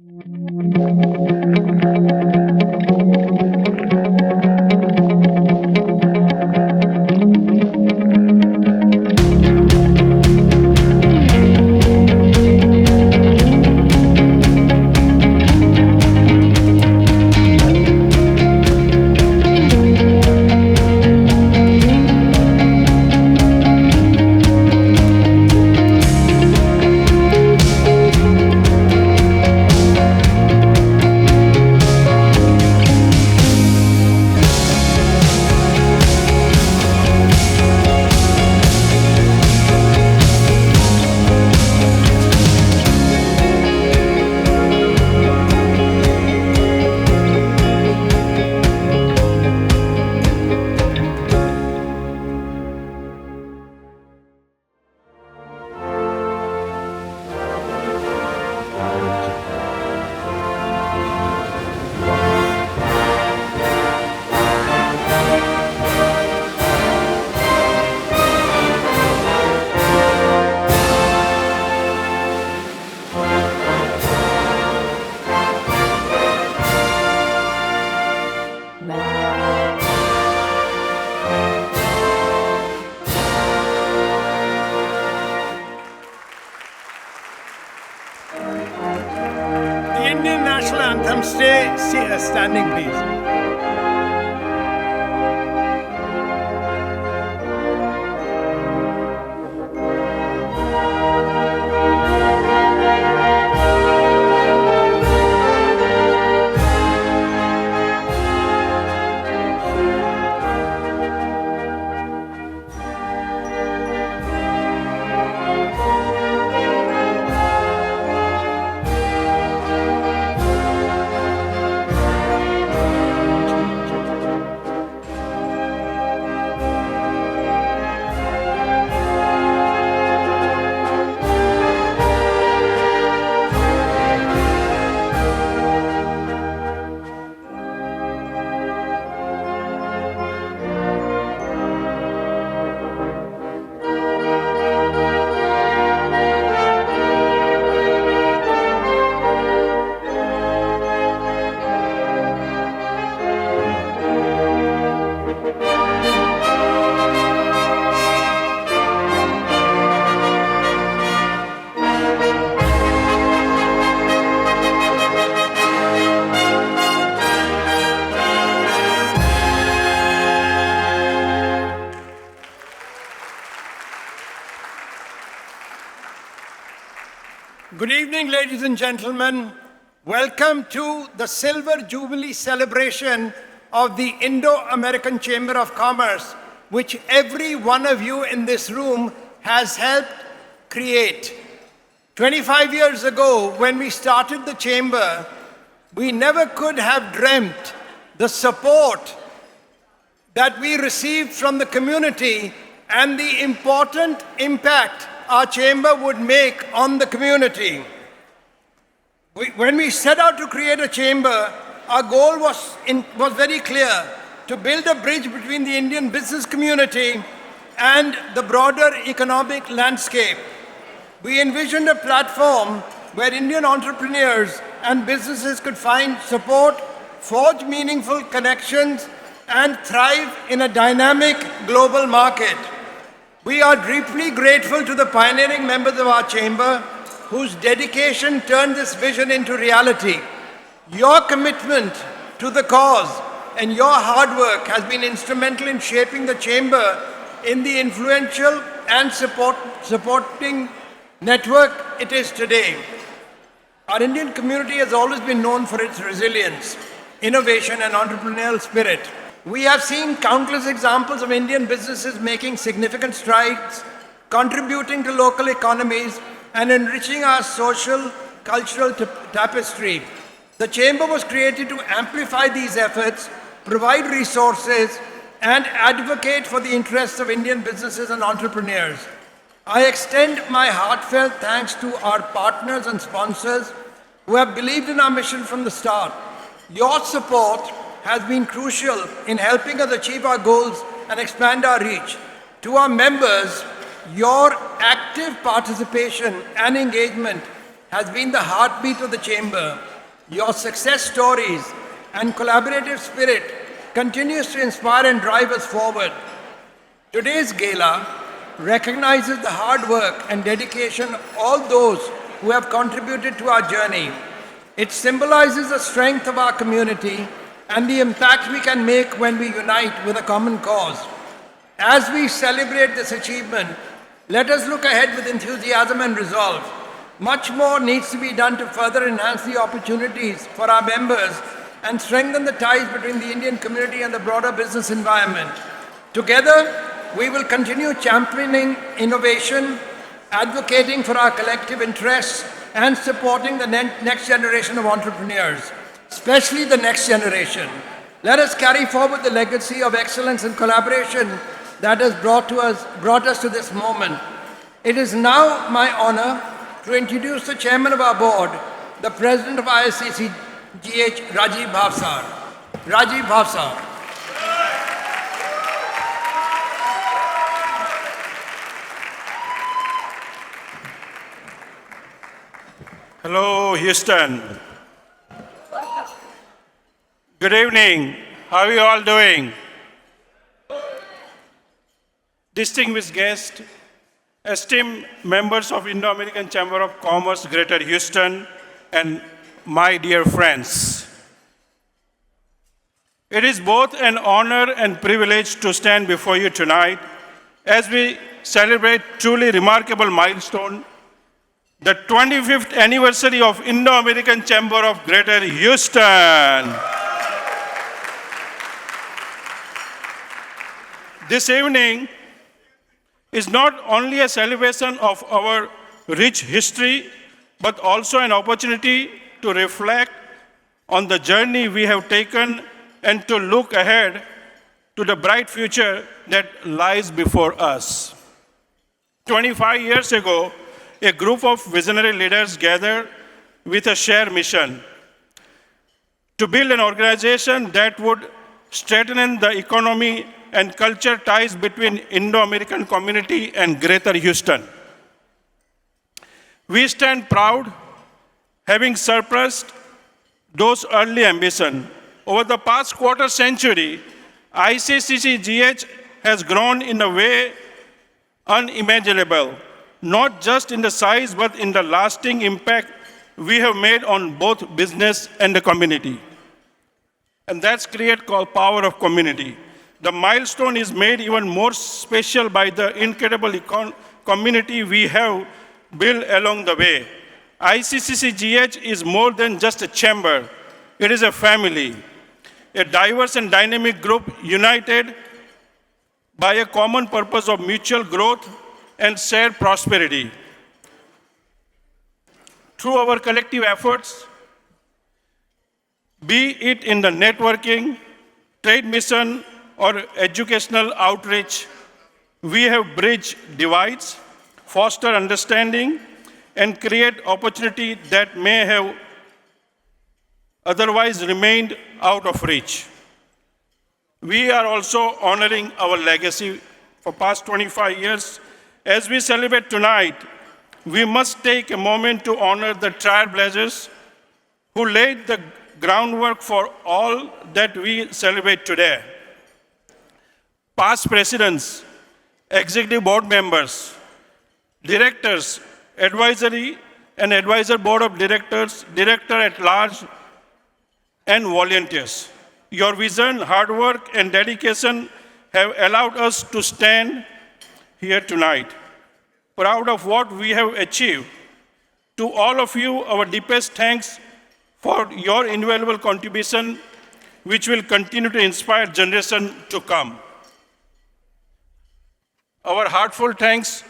The Indian national anthem, stay standing, please. Good evening, ladies and gentlemen. Welcome to the Silver Jubilee celebration of the Indo-American Chamber of Commerce, which every one of you in this room has helped create. 25 years ago, when we started the Chamber, we never could have dreamt the support that we received from the community and the important impact our Chamber would make on the community. When we set out to create a Chamber, our goal was very clear: to build a bridge between the Indian business community and the broader economic landscape. We envisioned a platform where Indian entrepreneurs and businesses could find support, forge meaningful connections, and thrive in a dynamic global market. We are deeply grateful to the pioneering members of our Chamber whose dedication turned this vision into reality. Your commitment to the cause and your hard work has been instrumental in shaping the Chamber in the influential and supporting network it is today. Our Indian community has always been known for its resilience, innovation, and entrepreneurial spirit. We have seen countless examples of Indian businesses making significant strides, contributing to local economies, and enriching our social, cultural tapestry. The Chamber was created to amplify these efforts, provide resources, and advocate for the interests of Indian businesses and entrepreneurs. I extend my heartfelt thanks to our partners and sponsors who have believed in our mission from the start. Your support has been crucial in helping us achieve our goals and expand our reach. To our members, your active participation and engagement has been the heartbeat of the Chamber. Your success stories and collaborative spirit continues to inspire and drive us forward. Today's gala recognizes the hard work and dedication of all those who have contributed to our journey. It symbolizes the strength of our community and the impact we can make when we unite with a common cause. As we celebrate this achievement, let us look ahead with enthusiasm and resolve. Much more needs to be done to further enhance the opportunities for our members and strengthen the ties between the Indian community and the broader business environment. Together, we will continue championing innovation, advocating for our collective interests, and supporting the next generation of entrepreneurs, especially the next generation. Let us carry forward the legacy of excellence and collaboration that has brought us to this moment. It is now my honor to introduce the chairman of our board, the president of Iaccgh, Rajiv Bhavsar. Rajiv Bhavsar. Hello, Houston. Good evening. How are you all doing? Distinguished guests, esteemed members of Indo-American Chamber of Commerce, Greater Houston, and my dear friends. It is both an honor and privilege to stand before you tonight as we celebrate truly remarkable milestone, the 25th anniversary of Indo-American Chamber of Greater Houston. This evening is not only a celebration of our rich history, but also an opportunity to reflect on the journey we have taken and to look ahead to the bright future that lies before us. 25 years ago, a group of visionary leaders gathered with a shared mission to build an organization that would strengthen the economy and culture ties between Indo-American community and Greater Houston. We stand proud, having surpassed those early ambitions. Over the past quarter century, Iaccgh has grown in a way unimaginable, not just in the size, but in the lasting impact we have made on both business and the community. And that's create called power of community. The milestone is made even more special by the incredible community we have built along the way. Iaccgh is more than just a chamber. It is a family, a diverse and dynamic group united by a common purpose of mutual growth and shared prosperity. Through our collective efforts, be it in the networking, trade mission, or educational outreach, we have bridged divides, foster understanding, and create opportunity that may have otherwise remained out of reach. We are also honoring our legacy for past 25 years. As we celebrate tonight, we must take a moment to honor the trailblazers who laid the groundwork for all that we celebrate today. Past presidents, executive board members, directors, advisory and advisor board of directors, director at large, and volunteers. Your vision, hard work, and dedication have allowed us to stand here tonight, proud of what we have achieved. To all of you, our deepest thanks for your invaluable contribution, which will continue to inspire generations to come. Our heartfelt thanks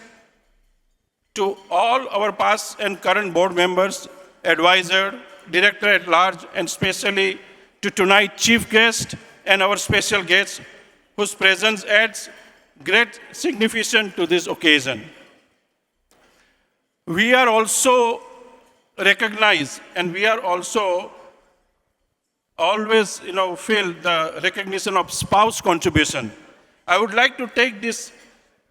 to all our past and current board members, advisor, director at large, and especially to tonight's chief guest and our special guests, whose presence adds great significance to this occasion. We are also recognized, and we are also always feel the recognition of spouse contribution. I would like to take this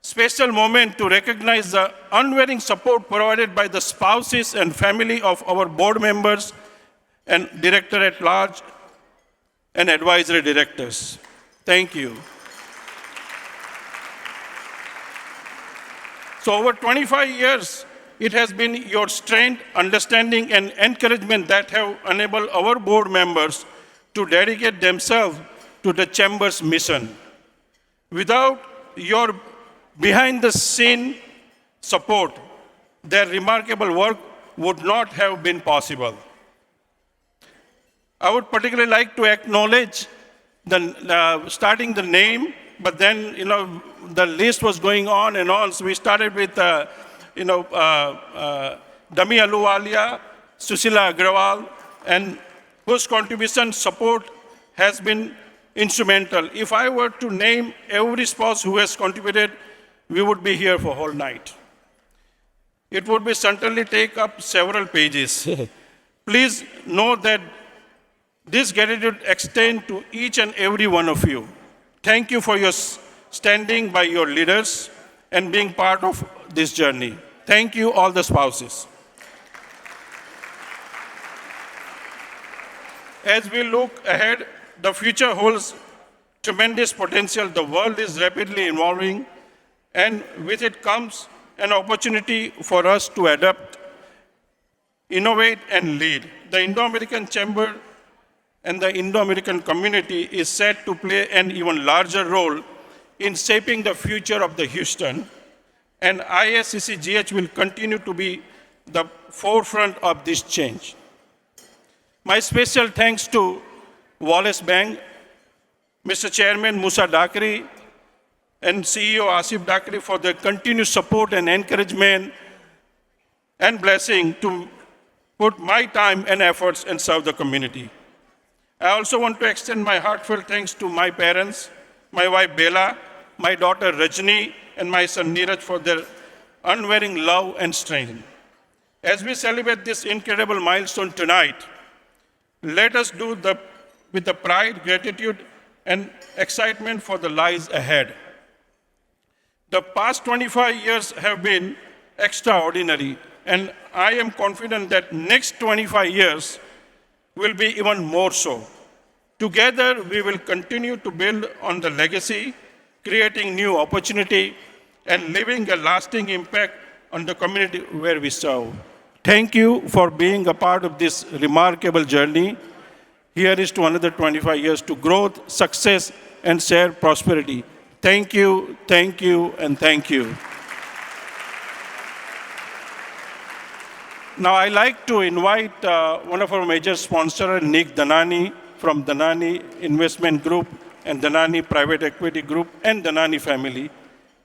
special moment to recognize the unwavering support provided by the spouses and family of our board members and director at large and advisory directors. Thank you. So over 25 years, it has been your strength, understanding, and encouragement that have enabled our board members to dedicate themselves to the Chamber's mission. Without your behind-the-scene support, their remarkable work would not have been possible. I would particularly like to acknowledge starting the name, but then, the list was going on and on. So we started with, Dami Ahluwalia, Susila Agrawal, and whose contribution support has been instrumental. If I were to name every spouse who has contributed, we would be here for whole night. It would be certainly take up several pages. Please know that this gratitude extends to each and every one of you. Thank you for your standing by your leaders and being part of this journey. Thank you, all the spouses. As we look ahead, the future holds tremendous potential. The world is rapidly evolving, and with it comes an opportunity for us to adapt, innovate, and lead. The Indo-American Chamber and the Indo-American community is set to play an even larger role in shaping the future of the Houston, and IACCGH will continue to be the forefront of this change. My special thanks to Wallace Bank, Mr. Chairman Musa Dakri, and CEO Asif Dakri for their continued support and encouragement and blessing to put my time and efforts and serve the community. I also want to extend my heartfelt thanks to my parents, my wife Bella, my daughter Rajni, and my son Neeraj for their unwavering love and strength. As we celebrate this incredible milestone tonight, let us do with the pride, gratitude, and excitement for the lies ahead. The past 25 years have been extraordinary, and I am confident that next 25 years will be even more so. Together, we will continue to build on the legacy, creating new opportunity, and leaving a lasting impact on the community where we serve. Thank you for being a part of this remarkable journey. Here is to another 25 years to growth, success, and shared prosperity. Thank you, and thank you. Now I'd like to invite one of our major sponsors, Nick Danani from Danani Investment Group and Danani Private Equity Group and Danani family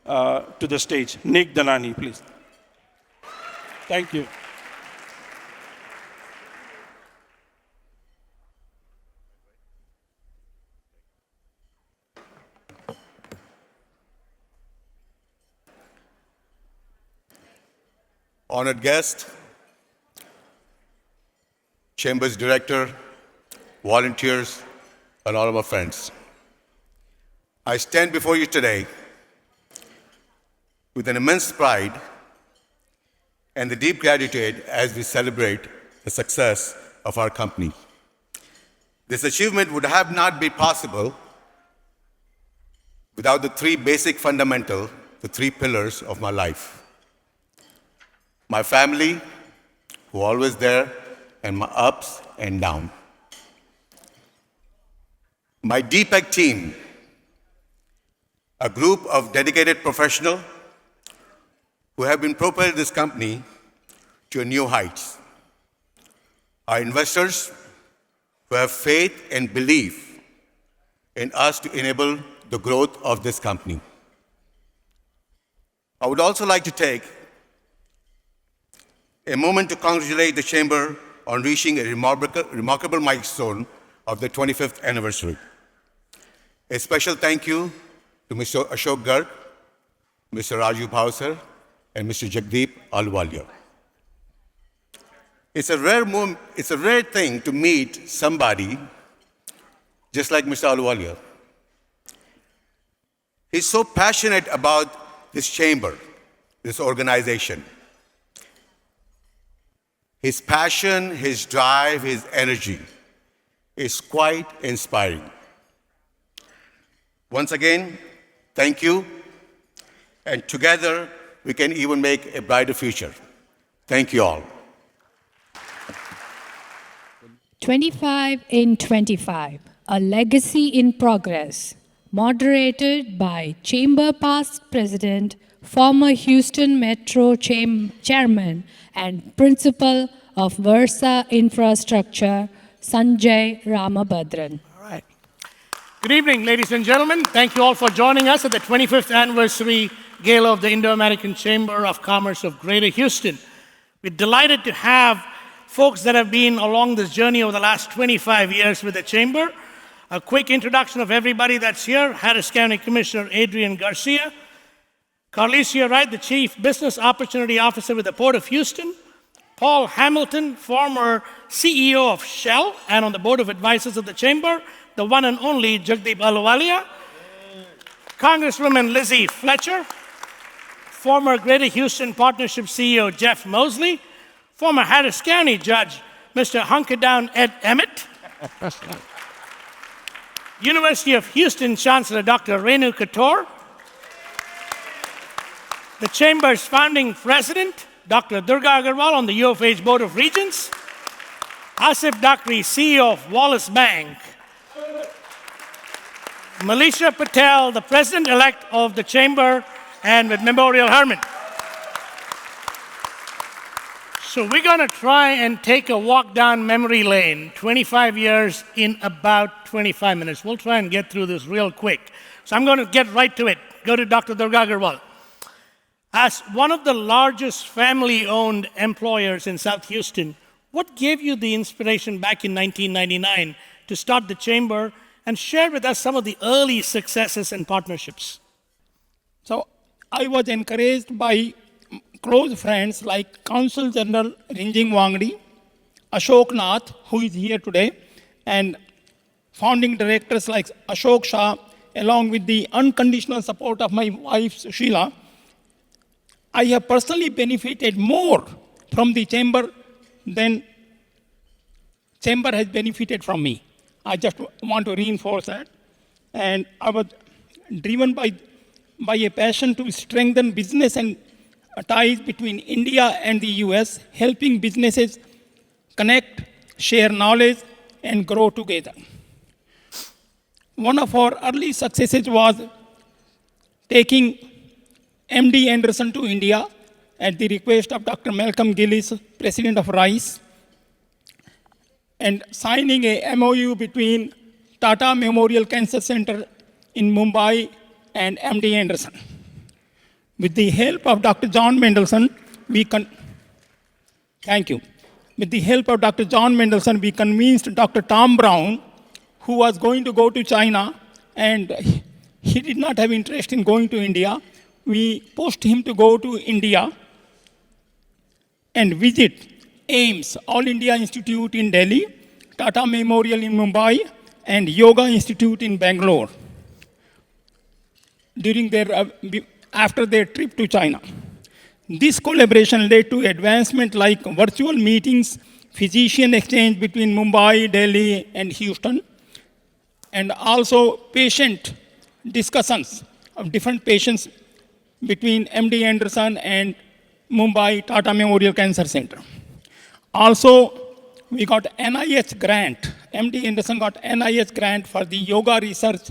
to the stage. Nick Danani, please. Thank you. Honored guest, Chamber's director, volunteers, and all of my friends. I stand before you today with an immense pride and the deep gratitude as we celebrate the success of our company. This achievement would have not been possible without the three basic fundamentals, the three pillars of my life. My family, who are always there, and my ups and downs. My Iaccgh team, a group of dedicated professionals who have been propelling this company to new heights. Our investors who have faith and belief in us to enable the growth of this company. I would also like to take a moment to congratulate the Chamber on reaching a remarkable milestone of the 25th anniversary. A special thank you to Mr. Iaccgh, Mr. Raju Bhavsar, and Mr. Jagdeep Ahluwalia. It's a rare thing to meet somebody just like Mr. Ahluwalia. He's so passionate about this chamber, this organization. His passion, his drive, his energy is quite inspiring. Once again, thank you, and together we can even make a brighter future. Thank you all. 25 in 25, a legacy in progress, moderated by Chamber Past President, former Houston Metro Chairman and Principal of Versa Infrastructure, Sanjay Ramabhadran. All right. Good evening, ladies and gentlemen. Thank you all for joining us at the 25th anniversary Gala of the Indo-American Chamber of Commerce of Greater Houston. We're delighted to have folks that have been along this journey over the last 25 years with the Chamber. A quick introduction of everybody that's here. Harris County Commissioner Adrian Garcia. Carlicia Wright, the Chief Business Opportunity Officer with the Port of Houston. Paul Hamilton, former CEO of Shell and on the Board of Advisors of the Chamber. The one and only Jagdeep Ahluwalia. Congresswoman Lizzie Fletcher. Former Greater Houston Partnership CEO Jeff Mosley. Former Harris County Judge Mr. Hunker-Down Ed Emmett. University of Houston Chancellor Dr. Renu Katur. The Chamber's founding president, Dr. Durga Agarwal on the U of H Board of Regents. Asif Dakri, CEO of Wallace Bank. Melisha Patel, the president-elect of the Chamber, and with Memorial Hermann. So we're going to try and take a walk down memory lane, 25 years in about 25 minutes. We'll try and get through this real quick. So I'm going to get right to it. Go to Dr. Durga Agarwal. As one of the largest family-owned employers in South Houston, what gave you the inspiration back in 1999 to start the Chamber and share with us some of the early successes and partnerships? So I was encouraged by close friends like Consul General Rinjing Wangdi, Ashok Nath, who is here today, and founding directors like Ashok Shah, along with the unconditional support of my wife Sushila. I have personally benefited more from the Chamber than Chamber has benefited from me. I just want to reinforce that. And I was driven by a passion to strengthen business and ties between India and the US, helping businesses connect, share knowledge, and grow together. One of our early successes was taking MD Anderson to India at the request of Dr. Malcolm Gillis, President of RICE, and signing a MOU between Tata Memorial Cancer Center in Mumbai and MD Anderson. With the help of Dr. John Mendelsohn, thank you. With the help of Dr. John Mendelsohn, we convinced Dr. Tom Brown, who was going to go to China, and he did not have interest in going to India. We pushed him to go to India and visit AIMS, All India Institute in Delhi, Tata Memorial in Mumbai, and Yoga Institute in Bangalore after their trip to China. This collaboration led to advancement like virtual meetings, physician exchange between Mumbai, Delhi, and Houston, and also patient discussions of different patients between MD Anderson and Mumbai Tata Memorial Cancer Center. Also, we got NIH grant. MD Anderson got NIH grant for the yoga research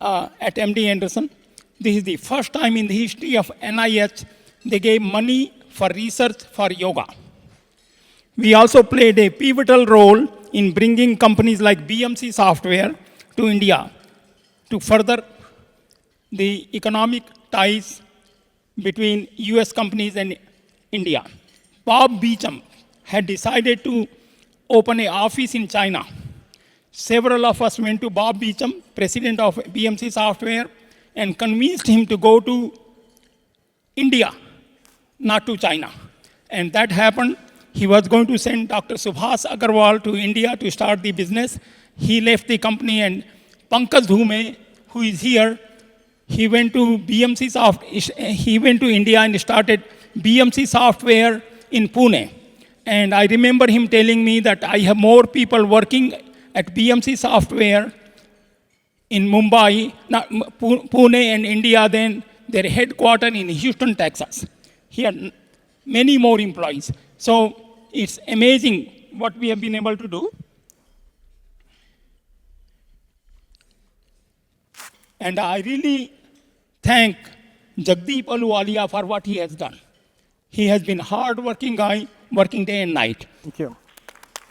at MD Anderson. This is the first time in the history of NIH they gave money for research for yoga. We also played a pivotal role in bringing companies like BMC Software to India to further the economic ties between US companies and India. Bob Beecham had decided to open an office in China. Several of us went to Bob Beecham, president of BMC Software, and convinced him to go to India, not to China. And that happened. He was going to send Dr. Subhas Agarwal to India to start the business. He left the company, and Pankaj Dhume, who is here, He went to he went to India and started BMC Software in Pune. And I remember him telling me that I have more people working at BMC Software in Mumbai, Pune and India than their headquarters in Houston, Texas. He had many more employees. So it's amazing what we have been able to do. And I really thank Jagdeep Ahluwalia for what he has done. He has been a hard-working guy, working day and night. Thank you.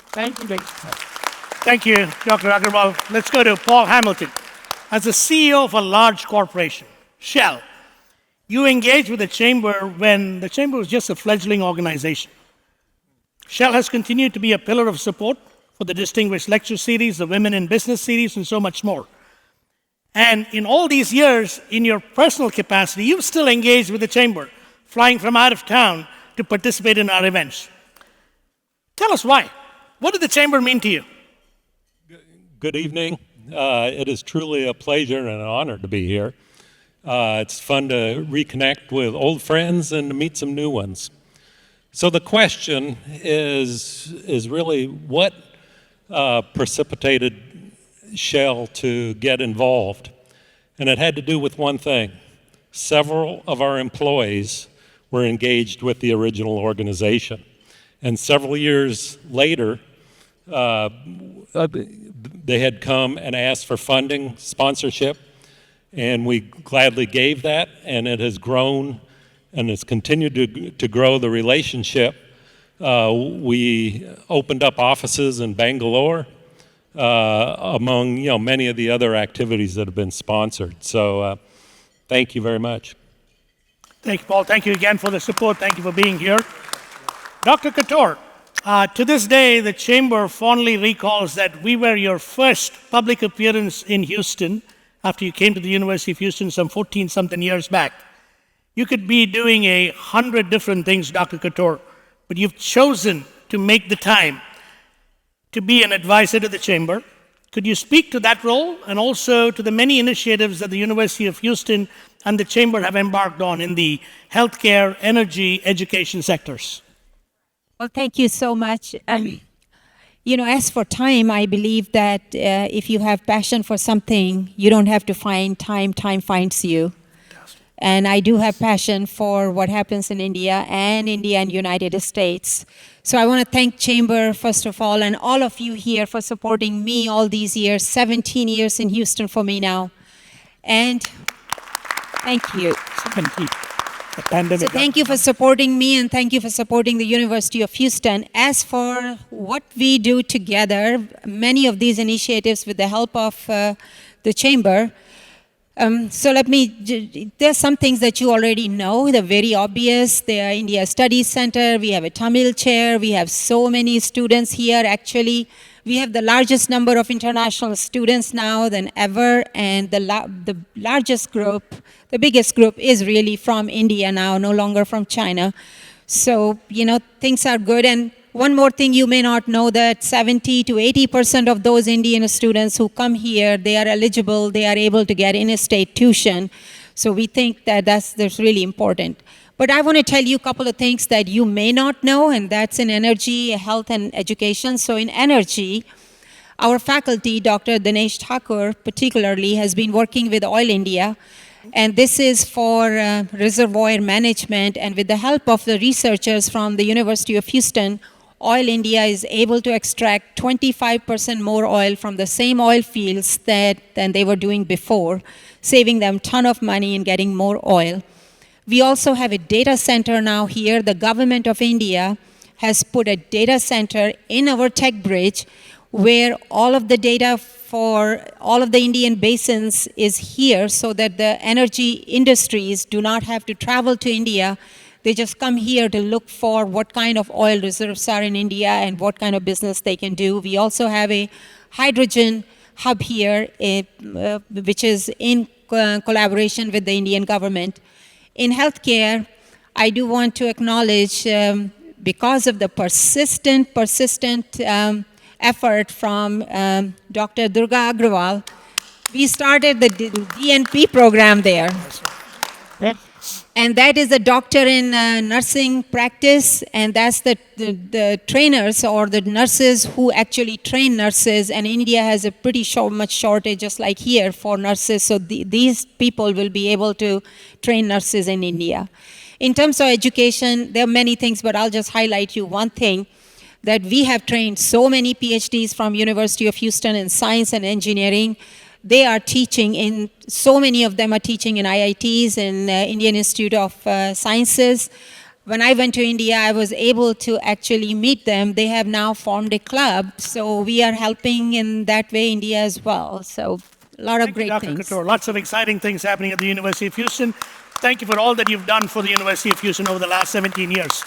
Thank you. Thank you, Dr. Agarwal. Let's go to Paul Hamilton. As the CEO of a large corporation, Shell, you engaged with the Chamber when the Chamber was just a fledgling organization. Shell has continued to be a pillar of support for the Distinguished Lecture Series, the Women in Business Series, and so much more. And in all these years, in your personal capacity, you've still engaged with the Chamber, flying from out of town to participate in our events. Tell us why. What did the Chamber mean to you? Good evening. It is truly a pleasure and an honor to be here. It's fun to reconnect with old friends and to meet some new ones. So the question is really what precipitated Shell to get involved? And it had to do with one thing. Several of our employees were engaged with the original organization. And several years later, they had come and asked for funding, sponsorship, and we gladly gave that, and it has grown and has continued to grow the relationship. We opened up offices in Bangalore, among many of the other activities that have been sponsored. So thank you very much. Thank you, Paul. Thank you again for the support. Thank you for being here. Dr. Couture, to this day, the Chamber fondly recalls that we were your first public appearance in Houston after you came to the University of Houston some 14-something years back. You could be doing 100 different things, Dr. Couture, but you've chosen to make the time to be an advisor to the Chamber. Could you speak to that role and also to the many initiatives that the University of Houston and the Chamber have embarked on in the healthcare, energy, education sectors? Well, thank you so much. As for time, I believe that if you have passion for something, you don't have to find time, time finds you. And I do have passion for what happens in India and United States. So I want to thank Chamber, first of all, and all of you here for supporting me all these years, 17 years in Houston for me now. And thank you. 17. The pandemic. So thank you for supporting me, and thank you for supporting the University of Houston. As for what we do together, many of these initiatives with the help of the Chamber. There's some things that you already know. They're very obvious. The India Studies Center, we have a Tamil chair, we have so many students here. Actually, we have the largest number of international students now than ever, and the largest group, the biggest group is really from India now, no longer from China. So, things are good. And one more thing you may not know, that 70 to 80% of those Indian students who come here, they are eligible, they are able to get in-state tuition. So we think that that's really important. But I want to tell you a couple of things that you may not know, and that's in energy, health, and education. So in energy, our faculty, Dr. Dinesh Thakur particularly, has been working with Oil India. And this is for reservoir management. And with the help of the researchers from the University of Houston, Oil India is able to extract 25% more oil from the same oil fields than they were doing before, saving them a ton of money and getting more oil. We also have a data center now here. The government of India has put a data center in our tech bridge where all of the data for all of the Indian basins is here, so that the energy industries do not have to travel to India. They just come here to look for what kind of oil reserves are in India and what kind of business they can do. We also have a hydrogen hub here, which is in collaboration with the Indian government. In healthcare, I do want to acknowledge, because of the persistent effort from Dr. Durga Agrawal, We started the DNP program there. And that is a doctor in nursing practice, and that's the trainers or the nurses who actually train nurses. And India has a pretty much shortage, just like here, for nurses. So these people will be able to train nurses in India. In terms of education, there are many things, but I'll just highlight you one thing, that we have trained so many PhDs from University of Houston in science and engineering. They are teaching in, so many of them are teaching in IITs and Indian Institute of Sciences. When I went to India, I was able to actually meet them. They have now formed a club, so we are helping in that way India as well. So a lot of great Dr. things. Couture. Lots of exciting things happening at the University of Houston. Thank you for all that you've done for the University of Houston over the last 17 years.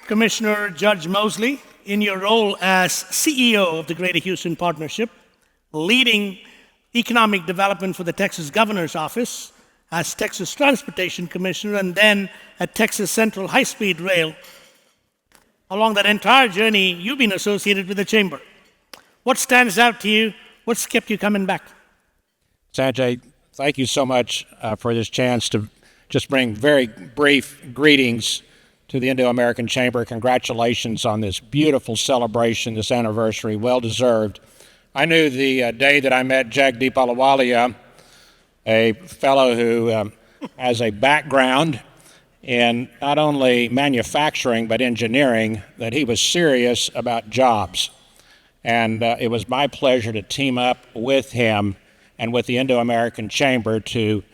Commissioner Judge Mosley, in your role as CEO of the Greater Houston Partnership, leading economic development for the Texas Governor's Office, as Texas Transportation Commissioner, and then at Texas Central High-Speed Rail. Along that entire journey, you've been associated with the Chamber. What stands out to you? What's kept you coming back? Sanjay, thank you so much for this chance to just bring very brief greetings to the Indo-American Chamber. Congratulations on this beautiful celebration, this anniversary, well-deserved. I knew the day that I met Jagdeep Ahluwalia, a fellow who has a background in not only manufacturing but engineering, that he was serious about jobs. And it was my pleasure to team up with him and with the Indo-American Chamber to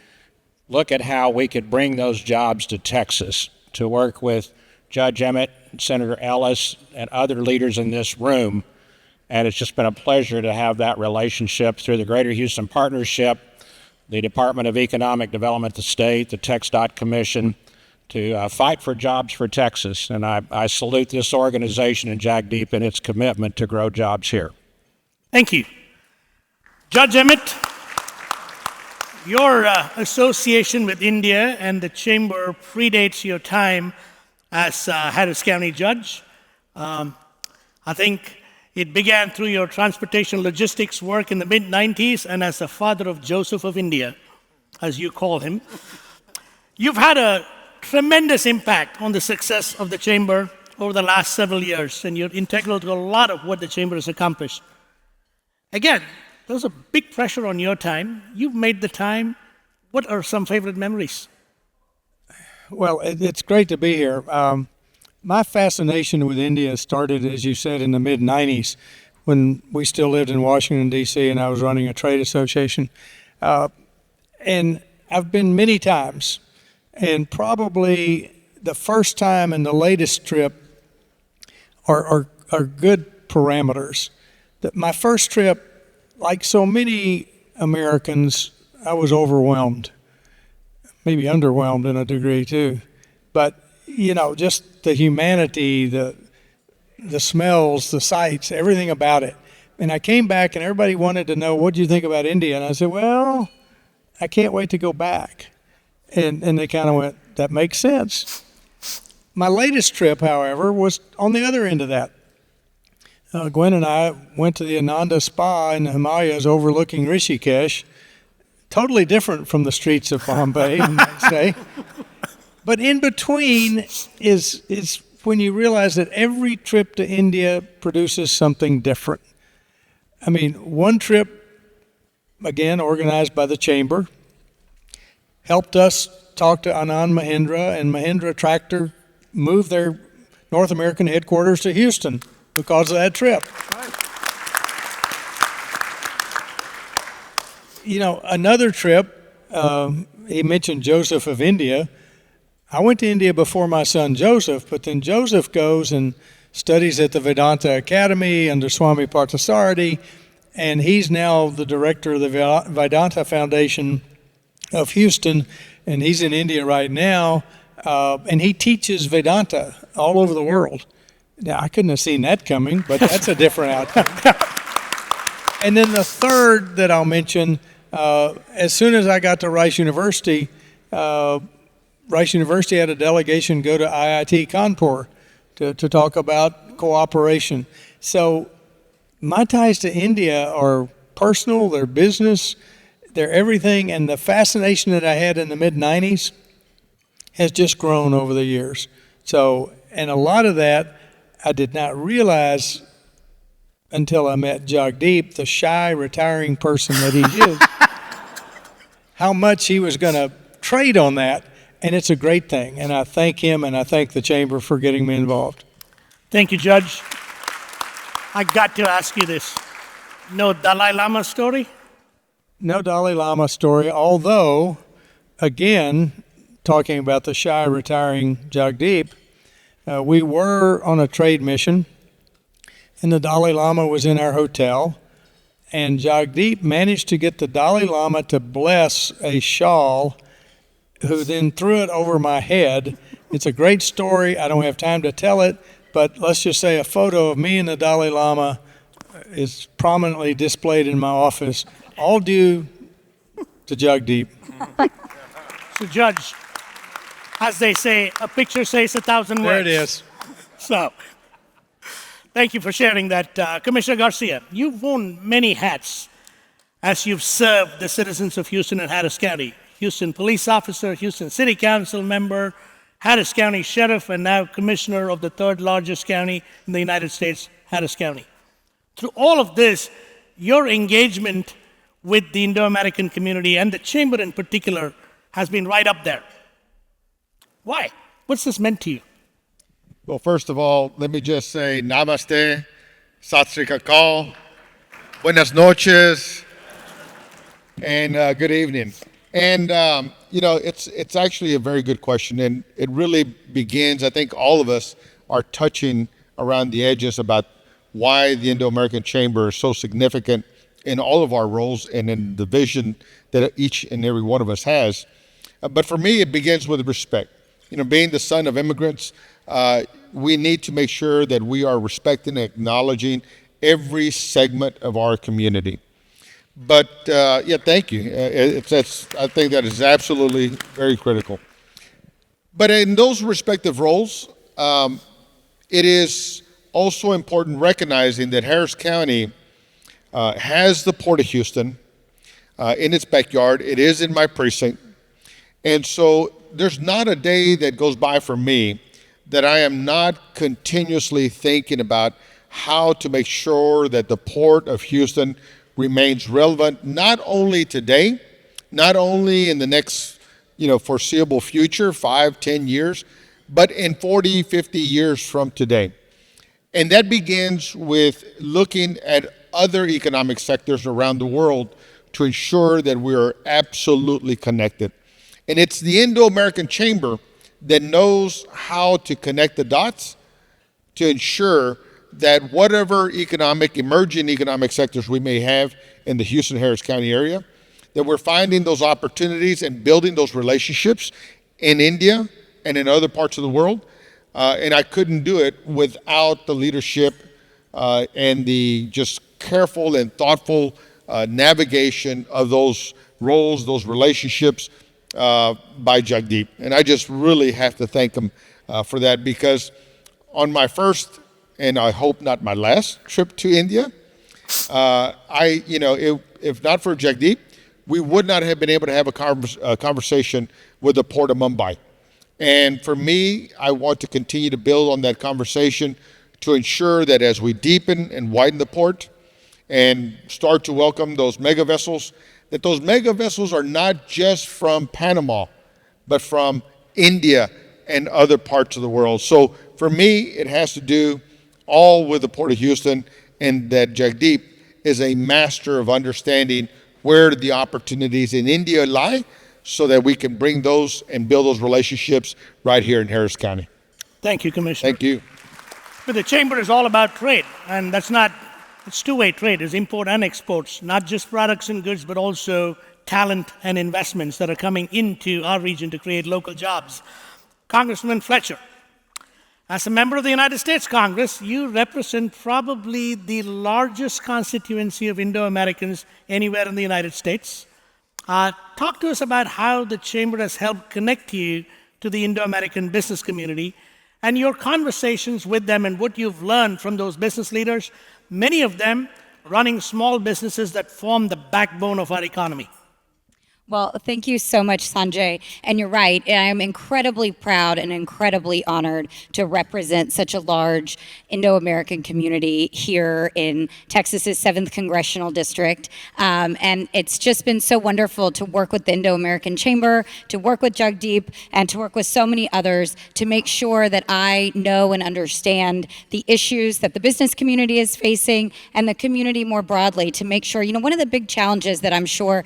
look at how we could bring those jobs to Texas, to work with Judge Emmett, Senator Ellis, and other leaders in this room. And it's just been a pleasure to have that relationship through the Greater Houston Partnership, the Department of Economic Development of the state, the TxDOT Commission, to fight for jobs for Texas. And I salute this organization and Jagdeep in its commitment to grow jobs here. Thank you. Judge Emmett, your association with India and the Chamber predates your time as Harris County Judge. I think it began through your transportation logistics work in the mid-90s and as the father of Joseph of India, as you call him. You've had a tremendous impact on the success of the Chamber over the last several years, and you're integral to a lot of what the Chamber has accomplished. Again, there was a big pressure on your time. You've made the time. What are some favorite memories? Well, it's great to be here. My fascination with India started, as you said, in the mid-90s when we still lived in Washington, D.C., and I was running a trade association. And I've been many times, and probably the first time and the latest trip are good parameters. My first trip, like so many Americans, I was overwhelmed, maybe underwhelmed in a degree too. But you know, just the humanity, the smells, the sights, everything about it. And I came back and everybody wanted to know, what do you think about India? And I said, well, I can't wait to go back. And they kind of went, that makes sense. My latest trip, however, was on the other end of that. Gwen and I went to the Ananda Spa in the Himalayas overlooking Rishikesh. Totally different from the streets of Bombay, you might say. But in between is when you realize that every trip to India produces something different. I mean, one trip, again, organized by the Chamber, helped us talk to Anand Mahindra, and Mahindra Tractor moved their North American headquarters to Houston because of that trip. You know, another trip, he mentioned Joseph of India. I went to India before my son Joseph, but then Joseph goes and studies at the Vedanta Academy under Swami Parthasarathy, and he's now the director of the Vedanta Foundation of Houston, and he's in India right now, and he teaches Vedanta all over the world. Now, I couldn't have seen that coming, but that's a different outcome. And then the third that I'll mention, as soon as I got to Rice University had a delegation go to IIT Kanpur to talk about cooperation. So my ties to India are personal, their business, their everything. And the fascination that I had in the mid-90s has just grown over the years. So, and a lot of that I did not realize until I met Jagdeep, the shy, retiring person that he is, how much he was going to trade on that. And it's a great thing. And I thank him and I thank the Chamber for getting me involved. Thank you, Judge. I got to ask you this. No Dalai Lama story? No Dalai Lama story, although, again, talking about the shy, retiring Jagdeep, we were on a trade mission, and the Dalai Lama was in our hotel, and Jagdeep managed to get the Dalai Lama to bless a shawl, who then threw it over my head. It's a great story. I don't have time to tell it, but let's just say a photo of me and the Dalai Lama is prominently displayed in my office, all due to Jagdeep. So, Judge, as they say, a picture says 1,000 words. There it is. So, thank you for sharing that. Commissioner Garcia, you've worn many hats as you've served the citizens of Houston and Harris County. Houston police officer, Houston City Council member, Harris County sheriff, and now commissioner of the third largest county in the United States, Harris County. Through all of this, your engagement with the Indo-American community and the Chamber in particular has been right up there. Why? What's this meant to you? Well, first of all, let me just say namaste, sat sri akal, buenas noches, and good evening. And, it's actually a very good question, and it really begins, I think all of us are touching around the edges about why the Indo-American Chamber is so significant in all of our roles and in the vision that each and every one of us has. But for me, it begins with respect. Being the son of immigrants, we need to make sure that we are respecting and acknowledging every segment of our community. But thank you. I think that is absolutely very critical. But in those respective roles, it is also important recognizing that Harris County has the Port of Houston in its backyard. It is in my precinct. And so there's not a day that goes by for me that I am not continuously thinking about how to make sure that the Port of Houston remains relevant, not only today, not only in the next foreseeable future, 5, 10 years, but in 40, 50 years from today. And that begins with looking at other economic sectors around the world to ensure that we are absolutely connected. And it's the Indo-American Chamber that knows how to connect the dots to ensure that whatever emerging economic sectors we may have in the Houston-Harris County area, that we're finding those opportunities and building those relationships in India and in other parts of the world. And I couldn't do it without the leadership and the just careful and thoughtful navigation of those roles, those relationships by Jagdeep. And I just really have to thank him for that, because on my first, and I hope not my last trip to India, if not for Jagdeep, we would not have been able to have a conversation with the Port of Mumbai. And for me, I want to continue to build on that conversation to ensure that as we deepen and widen the port and start to welcome those mega vessels, that those mega vessels are not just from Panama, but from India and other parts of the world. So for me, it has to do all with the Port of Houston, and that Jagdeep is a master of understanding where the opportunities in India lie, so that we can bring those and build those relationships right here in Harris County. Thank you, Commissioner. Thank you. But the Chamber is all about trade, and it's two-way trade. It's import and exports, not just products and goods, but also talent and investments that are coming into our region to create local jobs. Congressman Fletcher, as a member of the United States Congress, you represent probably the largest constituency of Indo-Americans anywhere in the United States. Talk to us about how the Chamber has helped connect you to the Indo-American business community and your conversations with them and what you've learned from those business leaders. Many of them running small businesses that form the backbone of our economy. Well, thank you so much, Sanjay. And you're right. I am incredibly proud and incredibly honored to represent such a large Indo-American community here in Texas's 7th Congressional District. And it's just been so wonderful to work with the Indo-American Chamber, to work with Jagdeep, and to work with so many others to make sure that I know and understand the issues that the business community is facing and the community more broadly, to make sure, one of the big challenges that I'm sure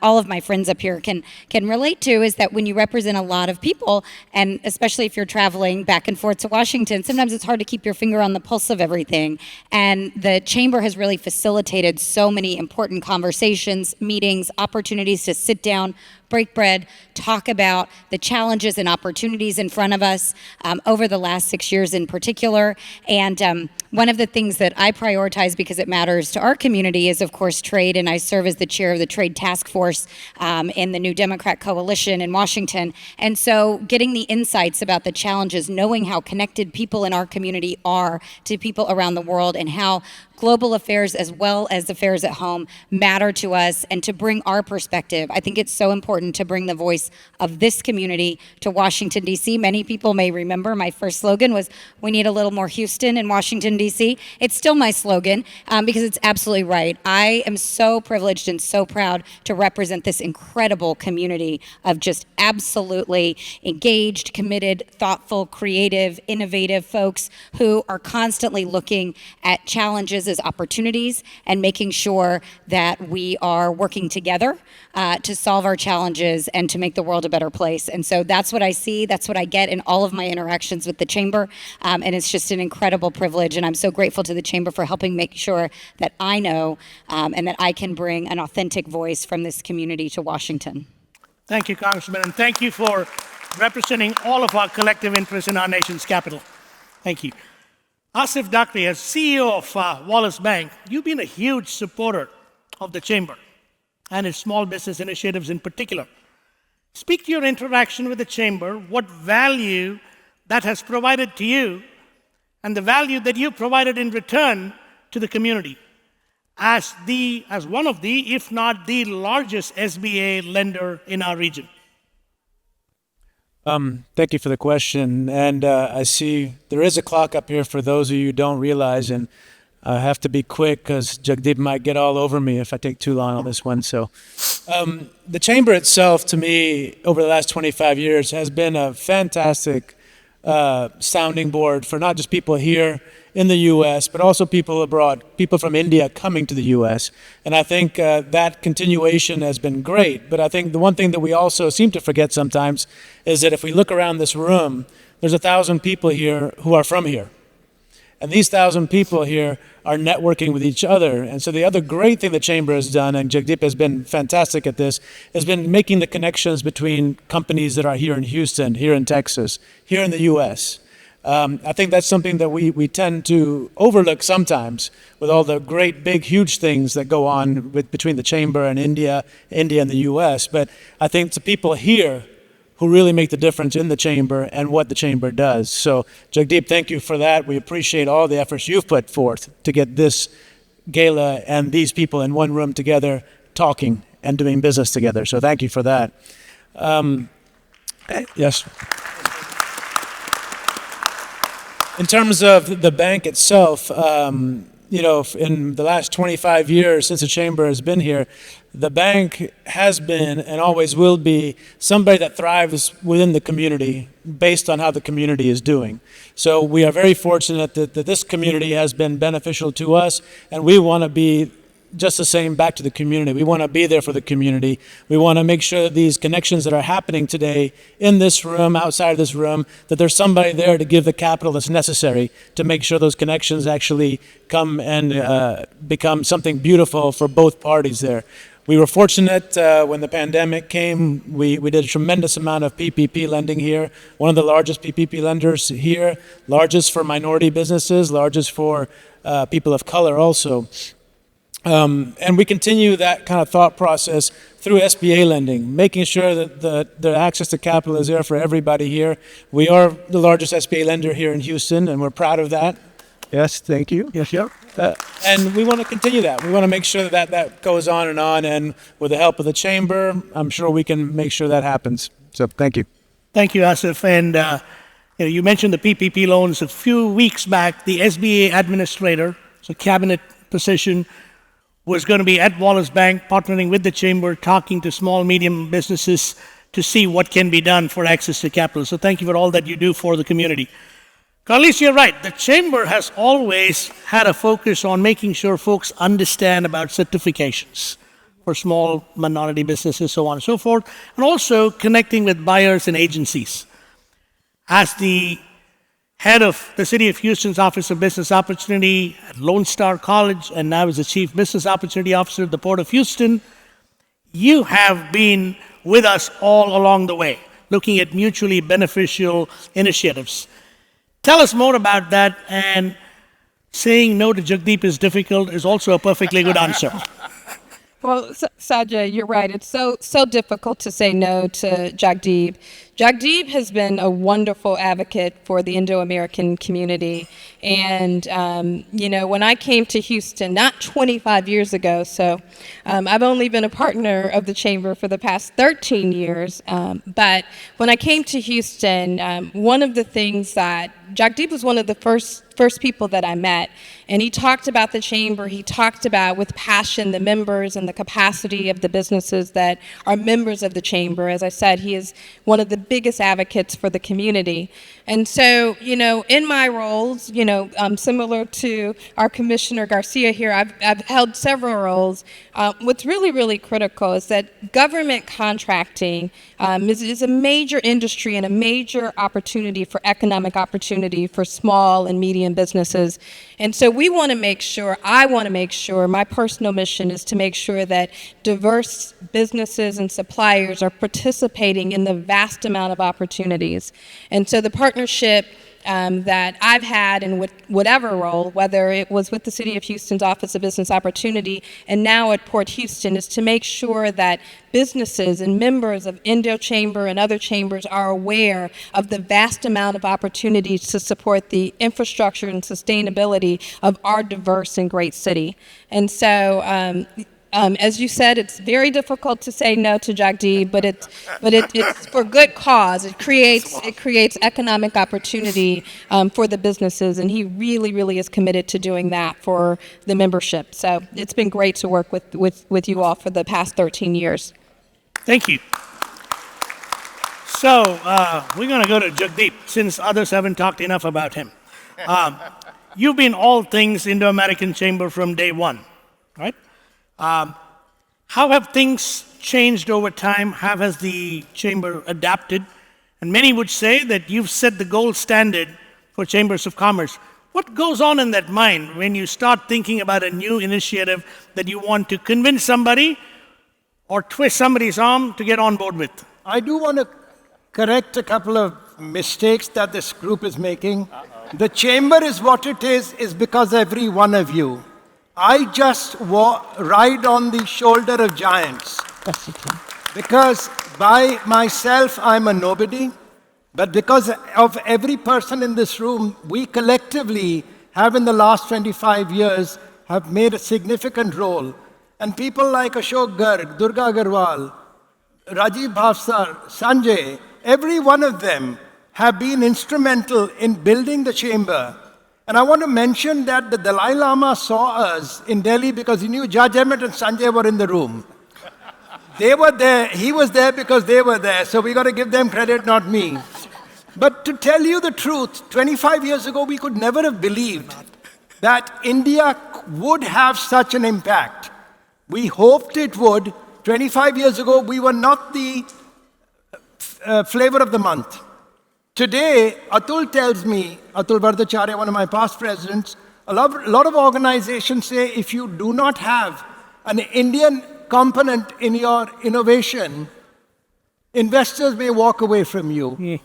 all of my friends up here can relate to is that when you represent a lot of people, and especially if you're traveling back and forth to Washington, sometimes it's hard to keep your finger on the pulse of everything. And the Chamber has really facilitated so many important conversations, meetings, opportunities to sit down, break bread, talk about the challenges and opportunities in front of us over the last 6 years in particular. And one of the things that I prioritize because it matters to our community is, of course, trade, and I serve as the chair of the Trade Task Force in the New Democrat Coalition in Washington. And so getting the insights about the challenges, knowing how connected people in our community are to people around the world, and how global affairs as well as affairs at home matter to us, and to bring our perspective. I think it's so important to bring the voice of this community to Washington, D.C. Many people may remember my first slogan was, "We need a little more Houston in Washington, D.C." It's still my slogan because it's absolutely right. I am so privileged and so proud to represent this incredible community of just absolutely engaged, committed, thoughtful, creative, innovative folks who are constantly looking at challenges as opportunities and making sure that we are working together to solve our challenges and to make the world a better place. And so that's what I see, that's what I get in all of my interactions with the Chamber, and it's just an incredible privilege, and I'm so grateful to the Chamber for helping make sure that I know and that I can bring an authentic voice from this community to Washington. Thank you, Congressman, and thank you for representing all of our collective interests in our nation's capital. Thank you. Asif Dakri, as CEO of Wallace Bank, you've been a huge supporter of the Chamber and its small business initiatives in particular. Speak to your interaction with the Chamber, what value that has provided to you, and the value that you provided in return to the community as one of the, if not the largest SBA lender in our region. Thank you for the question. And I see there is a clock up here for those of you who don't realize, and I have to be quick because Jagdeep might get all over me if I take too long on this one. So the Chamber itself, to me, over the last 25 years, has been a fantastic sounding board for not just people here in the U.S., but also people abroad, people from India coming to the U.S. And I think that continuation has been great. But I think the one thing that we also seem to forget sometimes is that if we look around this room, there's 1,000 people here who are from here. And these 1,000 people here are networking with each other. And so the other great thing the Chamber has done, and Jagdeep has been fantastic at this, has been making the connections between companies that are here in Houston, here in Texas, here in the U.S. I think that's something that we tend to overlook sometimes with all the great, big, huge things that go on between the Chamber and India and the U.S. But I think it's the people here who really make the difference in the Chamber and what the Chamber does. So, Jagdeep, thank you for that. We appreciate all the efforts you've put forth to get this gala and these people in one room together, talking and doing business together. So thank you for that. Yes. In terms of the bank itself, in the last 25 years since the Chamber has been here, the bank has been and always will be somebody that thrives within the community based on how the community is doing. So we are very fortunate that this community has been beneficial to us, and we want to be just the same back to the community. We want to be there for the community. We want to make sure that these connections that are happening today in this room, outside of this room, that there's somebody there to give the capital that's necessary to make sure those connections actually come and become something beautiful for both parties there. We were fortunate when the pandemic came. We did a tremendous amount of PPP lending here, one of the largest PPP lenders here, largest for minority businesses, largest for people of color also. And we continue that kind of thought process through SBA lending, making sure that the access to capital is there for everybody here. We are the largest SBA lender here in Houston, and we're proud of that. Yes, thank you. Yes, sir. And we want to continue that. We want to make sure that goes on. And with the help of the chamber, I'm sure we can make sure that happens. So thank you. Thank you, Asif. And you mentioned the PPP loans. A few weeks back, the SBA administrator, it's a cabinet position, was going to be at Wallace Bank, partnering with the chamber, talking to small, medium businesses to see what can be done for access to capital. So thank you for all that you do for the community. Carlis, you're right. The chamber has always had a focus on making sure folks understand about certifications for small minority businesses, so on and so forth, and also connecting with buyers and agencies. As the head of the City of Houston's Office of Business Opportunity at Lone Star College, and now as the Chief Business Opportunity Officer at the Port of Houston, you have been with us all along the way, looking at mutually beneficial initiatives. Tell us more about that, and saying no to Jagdeep is difficult is also a perfectly good answer. Well, Sanjay, you're right. It's so difficult to say no to Jagdeep. Jagdeep has been a wonderful advocate for the Indo-American community. And, when I came to Houston, not 25 years ago, so I've only been a partner of the Chamber for the past 13 years. But when I came to Houston, one of the things that Jagdeep was one of the first people that I met, and he talked about the Chamber. He talked about, with passion, the members and the capacity of the businesses that are members of the Chamber. As I said, he is one of the biggest advocates for the community. And so, in my roles, similar to our Commissioner Garcia here, I've held several roles. What's really, really critical is that government contracting is a major industry and a major opportunity for economic opportunity for small and medium businesses. And so I want to make sure, my personal mission is to make sure that diverse businesses and suppliers are participating in the vast amount of opportunities. And so the partnership that I've had in whatever role, whether it was with the City of Houston's Office of Business Opportunity and now at Port Houston, is to make sure that businesses and members of Indo Chamber and other chambers are aware of the vast amount of opportunities to support the infrastructure and sustainability of our diverse and great city. And so, as you said, it's very difficult to say no to Jagdeep, but it's for good cause. It creates economic opportunity for the businesses, and he really, really is committed to doing that for the membership. So it's been great to work with you all for the past 13 years. Thank you. So we're going to go to Jagdeep, since others haven't talked enough about him. You've been all things Indo-American Chamber from day one, right? How have things changed over time? How has the Chamber adapted? And many would say that you've set the gold standard for chambers of commerce. What goes on in that mind when you start thinking about a new initiative that you want to convince somebody or twist somebody's arm to get on board with? I do want to correct a couple of mistakes that this group is making. The chamber is what it is because every one of you. I just ride on the shoulder of giants. Because by myself, I'm a nobody. But because of every person in this room, we collectively have in the last 25 years have made a significant role. And people like Ashok Garg, Durga Agarwal, Rajiv Bhavsar, Sanjay, every one of them have been instrumental in building the chamber. And I want to mention that the Dalai Lama saw us in Delhi because he knew Judge Emmett and Sanjay were in the room. They were there. He was there because they were there. So we got to give them credit, not me. But to tell you the truth, 25 years ago, we could never have believed that India would have such an impact. We hoped it would. 25 years ago, we were not the flavor of the month. Today, Atul tells me, Atul Vardacharya, one of my past presidents, a lot of organizations say if you do not have an Indian component in your innovation, investors may walk away from you. Yeah.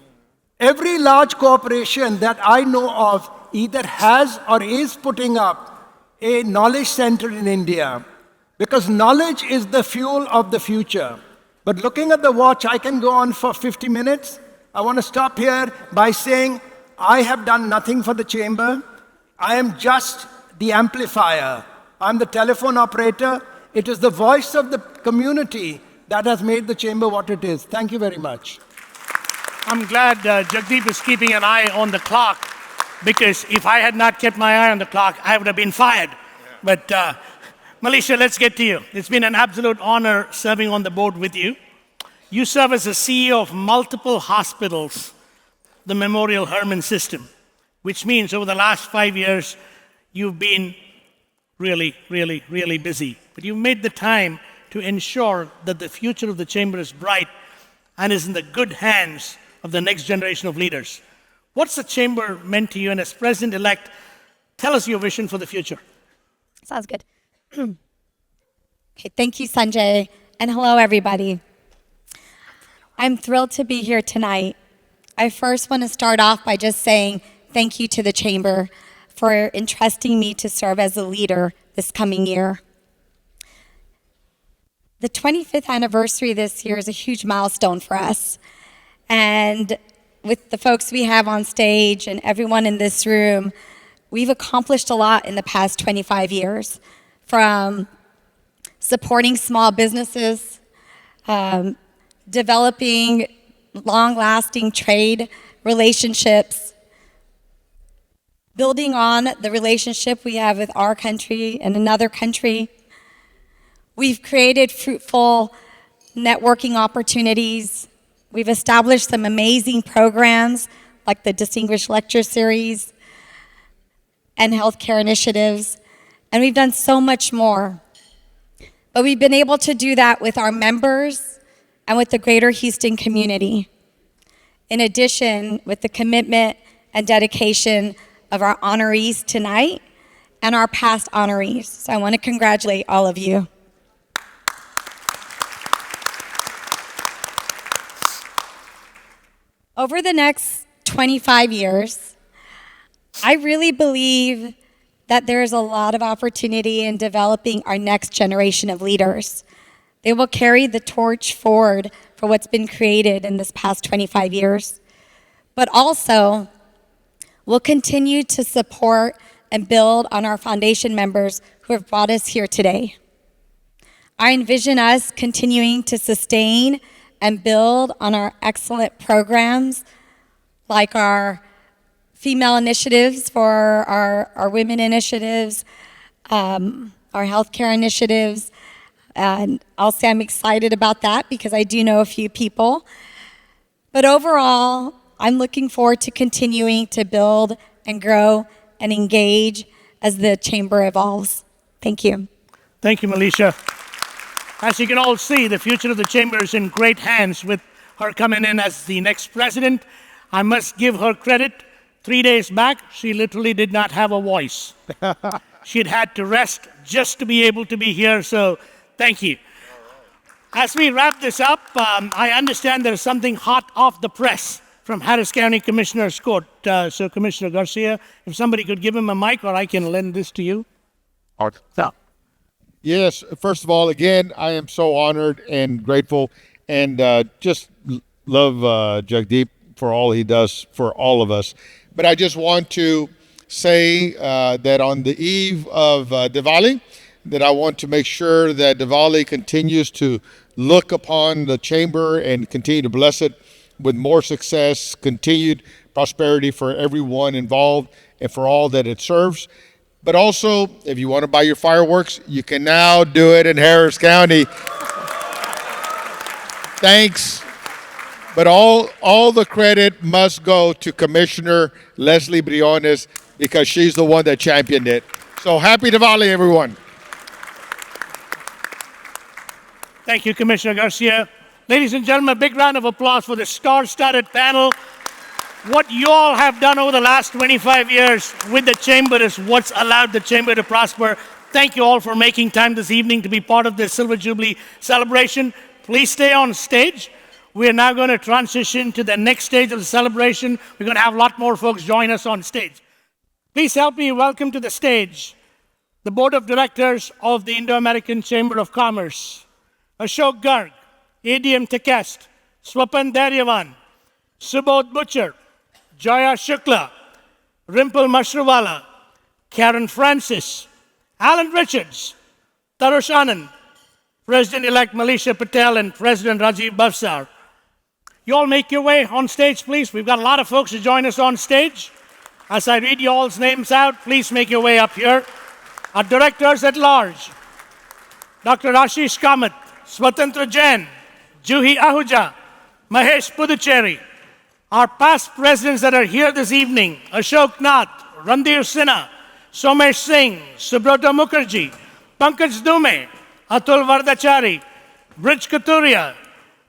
Every large corporation that I know of either has or is putting up a knowledge center in India, because knowledge is the fuel of the future. But looking at the watch, I can go on for 50 minutes. I want to stop here by saying I have done nothing for the chamber. I am just the amplifier. I'm the telephone operator. It is the voice of the community that has made the chamber what it is. Thank you very much. I'm glad Jagdeep is keeping an eye on the clock, because if I had not kept my eye on the clock, I would have been fired. But Malaysia, let's get to you. It's been an absolute honor serving on the board with you. You serve as the CEO of multiple hospitals, the Memorial Hermann System, which means over the last 5 years, you've been really, really, really busy. But you've made the time to ensure that the future of the chamber is bright and is in the good hands of the next generation of leaders. What's the chamber meant to you? And as president-elect, tell us your vision for the future. Sounds good. Okay, thank you, Sanjay, and hello, everybody. I'm thrilled to be here tonight. I first want to start off by just saying thank you to the chamber for entrusting me to serve as a leader this coming year. The 25th anniversary this year is a huge milestone for us. And with the folks we have on stage and everyone in this room, we've accomplished a lot in the past 25 years, from supporting small businesses, developing long-lasting trade relationships, building on the relationship we have with our country and another country. We've created fruitful networking opportunities. We've established some amazing programs like the Distinguished Lecture Series and healthcare initiatives, and we've done so much more. But we've been able to do that with our members and with the greater Houston community. In addition, with the commitment and dedication of our honorees tonight and our past honorees. So I want to congratulate all of you. Over the next 25 years, I really believe that there is a lot of opportunity in developing our next generation of leaders. They will carry the torch forward for what's been created in this past 25 years, but also will continue to support and build on our foundation members who have brought us here today. I envision us continuing to sustain and build on our excellent programs, like our female initiatives for our women initiatives, our healthcare initiatives. And I'll say I'm excited about that because I do know a few people. But overall, I'm looking forward to continuing to build and grow and engage as the chamber evolves. Thank you. Thank you, Malaysia. As you can all see, the future of the chamber is in great hands with her coming in as the next president. I must give her credit. 3 days back, she literally did not have a voice. She'd had to rest just to be able to be here, so thank you. As we wrap this up, I understand there's something hot off the press from Harris County Commissioner's Court. So Commissioner Garcia, if somebody could give him a mic, or I can lend this to you. So. Yes, first of all, again, I am so honored and grateful, and just love Jagdeep for all he does for all of us. But I just want to say that on the eve of Diwali, that I want to make sure that Diwali continues to look upon the chamber and continue to bless it with more success, continued prosperity for everyone involved and for all that it serves. But also, if you want to buy your fireworks, you can now do it in Harris County. Thanks. But all the credit must go to Commissioner Leslie Briones because she's the one that championed it. So happy Diwali, everyone. Thank you, Commissioner Garcia. Ladies and gentlemen, a big round of applause for the star-studded panel. What you all have done over the last 25 years with the chamber is what's allowed the chamber to prosper. Thank you all for making time this evening to be part of the Silver Jubilee celebration. Please stay on stage. We are now going to transition to the next stage of the celebration. We're going to have a lot more folks join us on stage. Please help me welcome to the stage the Board of Directors of the Indo-American Chamber of Commerce. Ashok Garg, ADM Tekest, Swapan Daryavan, Subodh Butcher, Joya Shukla, Rimple Mashruwala, Karen Francis, Alan Richards, Tarush Anand, President-elect Malisha Patel, and President Rajiv Bhavsar. You all make your way on stage, please. We've got a lot of folks to join us on stage. As I read you all's names out, please make your way up here. Our directors at large, Dr. Ashish Kamath, Swatantra Jain, Juhi Ahuja, Mahesh Puducherry. Our past presidents that are here this evening, Ashok Nath, Randhir Sinha, Somesh Singh, Subrata Mukherjee, Pankaj Dume, Atul Vardachari, Brij Katuria,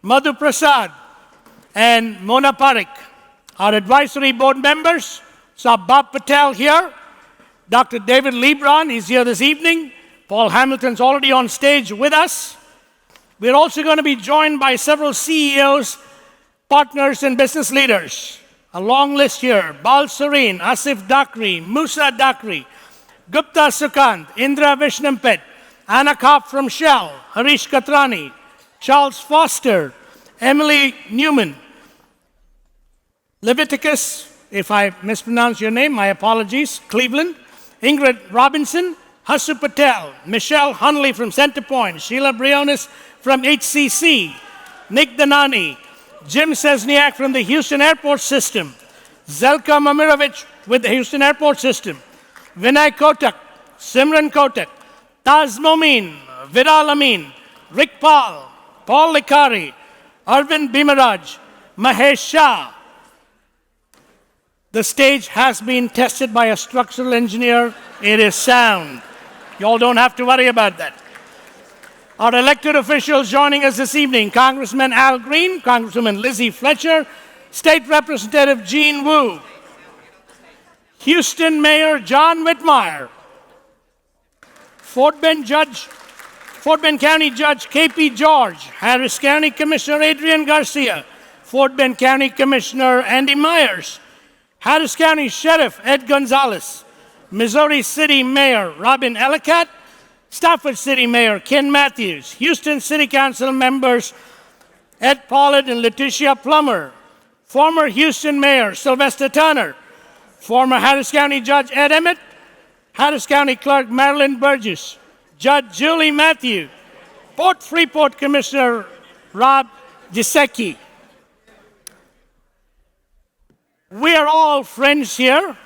Madhu Prasad, and Mona Parekh. Our advisory board members, Bob Patel here, Dr. David Lebron is here this evening, Paul Hamilton's already on stage with us. We're also going to be joined by several CEOs, partners, and business leaders. A long list here: Bal Sareen, Asif Dakri, Musa Dakri, Gupta Sukant, Indra Vishnampat, Anna Kopp from Shell, Harish Katrani, Charles Foster, Emily Newman, Leviticus, if I mispronounce your name, my apologies, Cleveland, Ingrid Robinson, Hasu Patel, Michelle Hunley from Centerpoint, Sheila Briones from HCC, Nick Danani, Jim Sesniak from the Houston Airport System, Zelka Mamirovich with the Houston Airport System, Vinay Kotak, Simran Kotak, Taz Momin, Viral Amin, Rick Paul, Paul Likari, Arvind Bimaraj, Mahesh Shah. The stage has been tested by a structural engineer. It is sound. You all don't have to worry about that. Our elected officials joining us this evening: Congressman Al Green, Congresswoman Lizzie Fletcher, State Representative Jean Wu, Houston Mayor John Whitmire, Fort Bend County Judge K.P. George, Harris County Commissioner Adrian Garcia, Fort Bend County Commissioner Andy Myers, Harris County Sheriff Ed Gonzalez, Missouri City Mayor Robin Ellicott, Stafford City Mayor Ken Matthews, Houston City Council members Ed Pollard and Letitia Plummer, former Houston Mayor Sylvester Turner, former Harris County Judge Ed Emmett, Harris County Clerk Marilyn Burgess, Judge Julie Matthew, Port Freeport Commissioner Rob Gisecki. We are all friends here,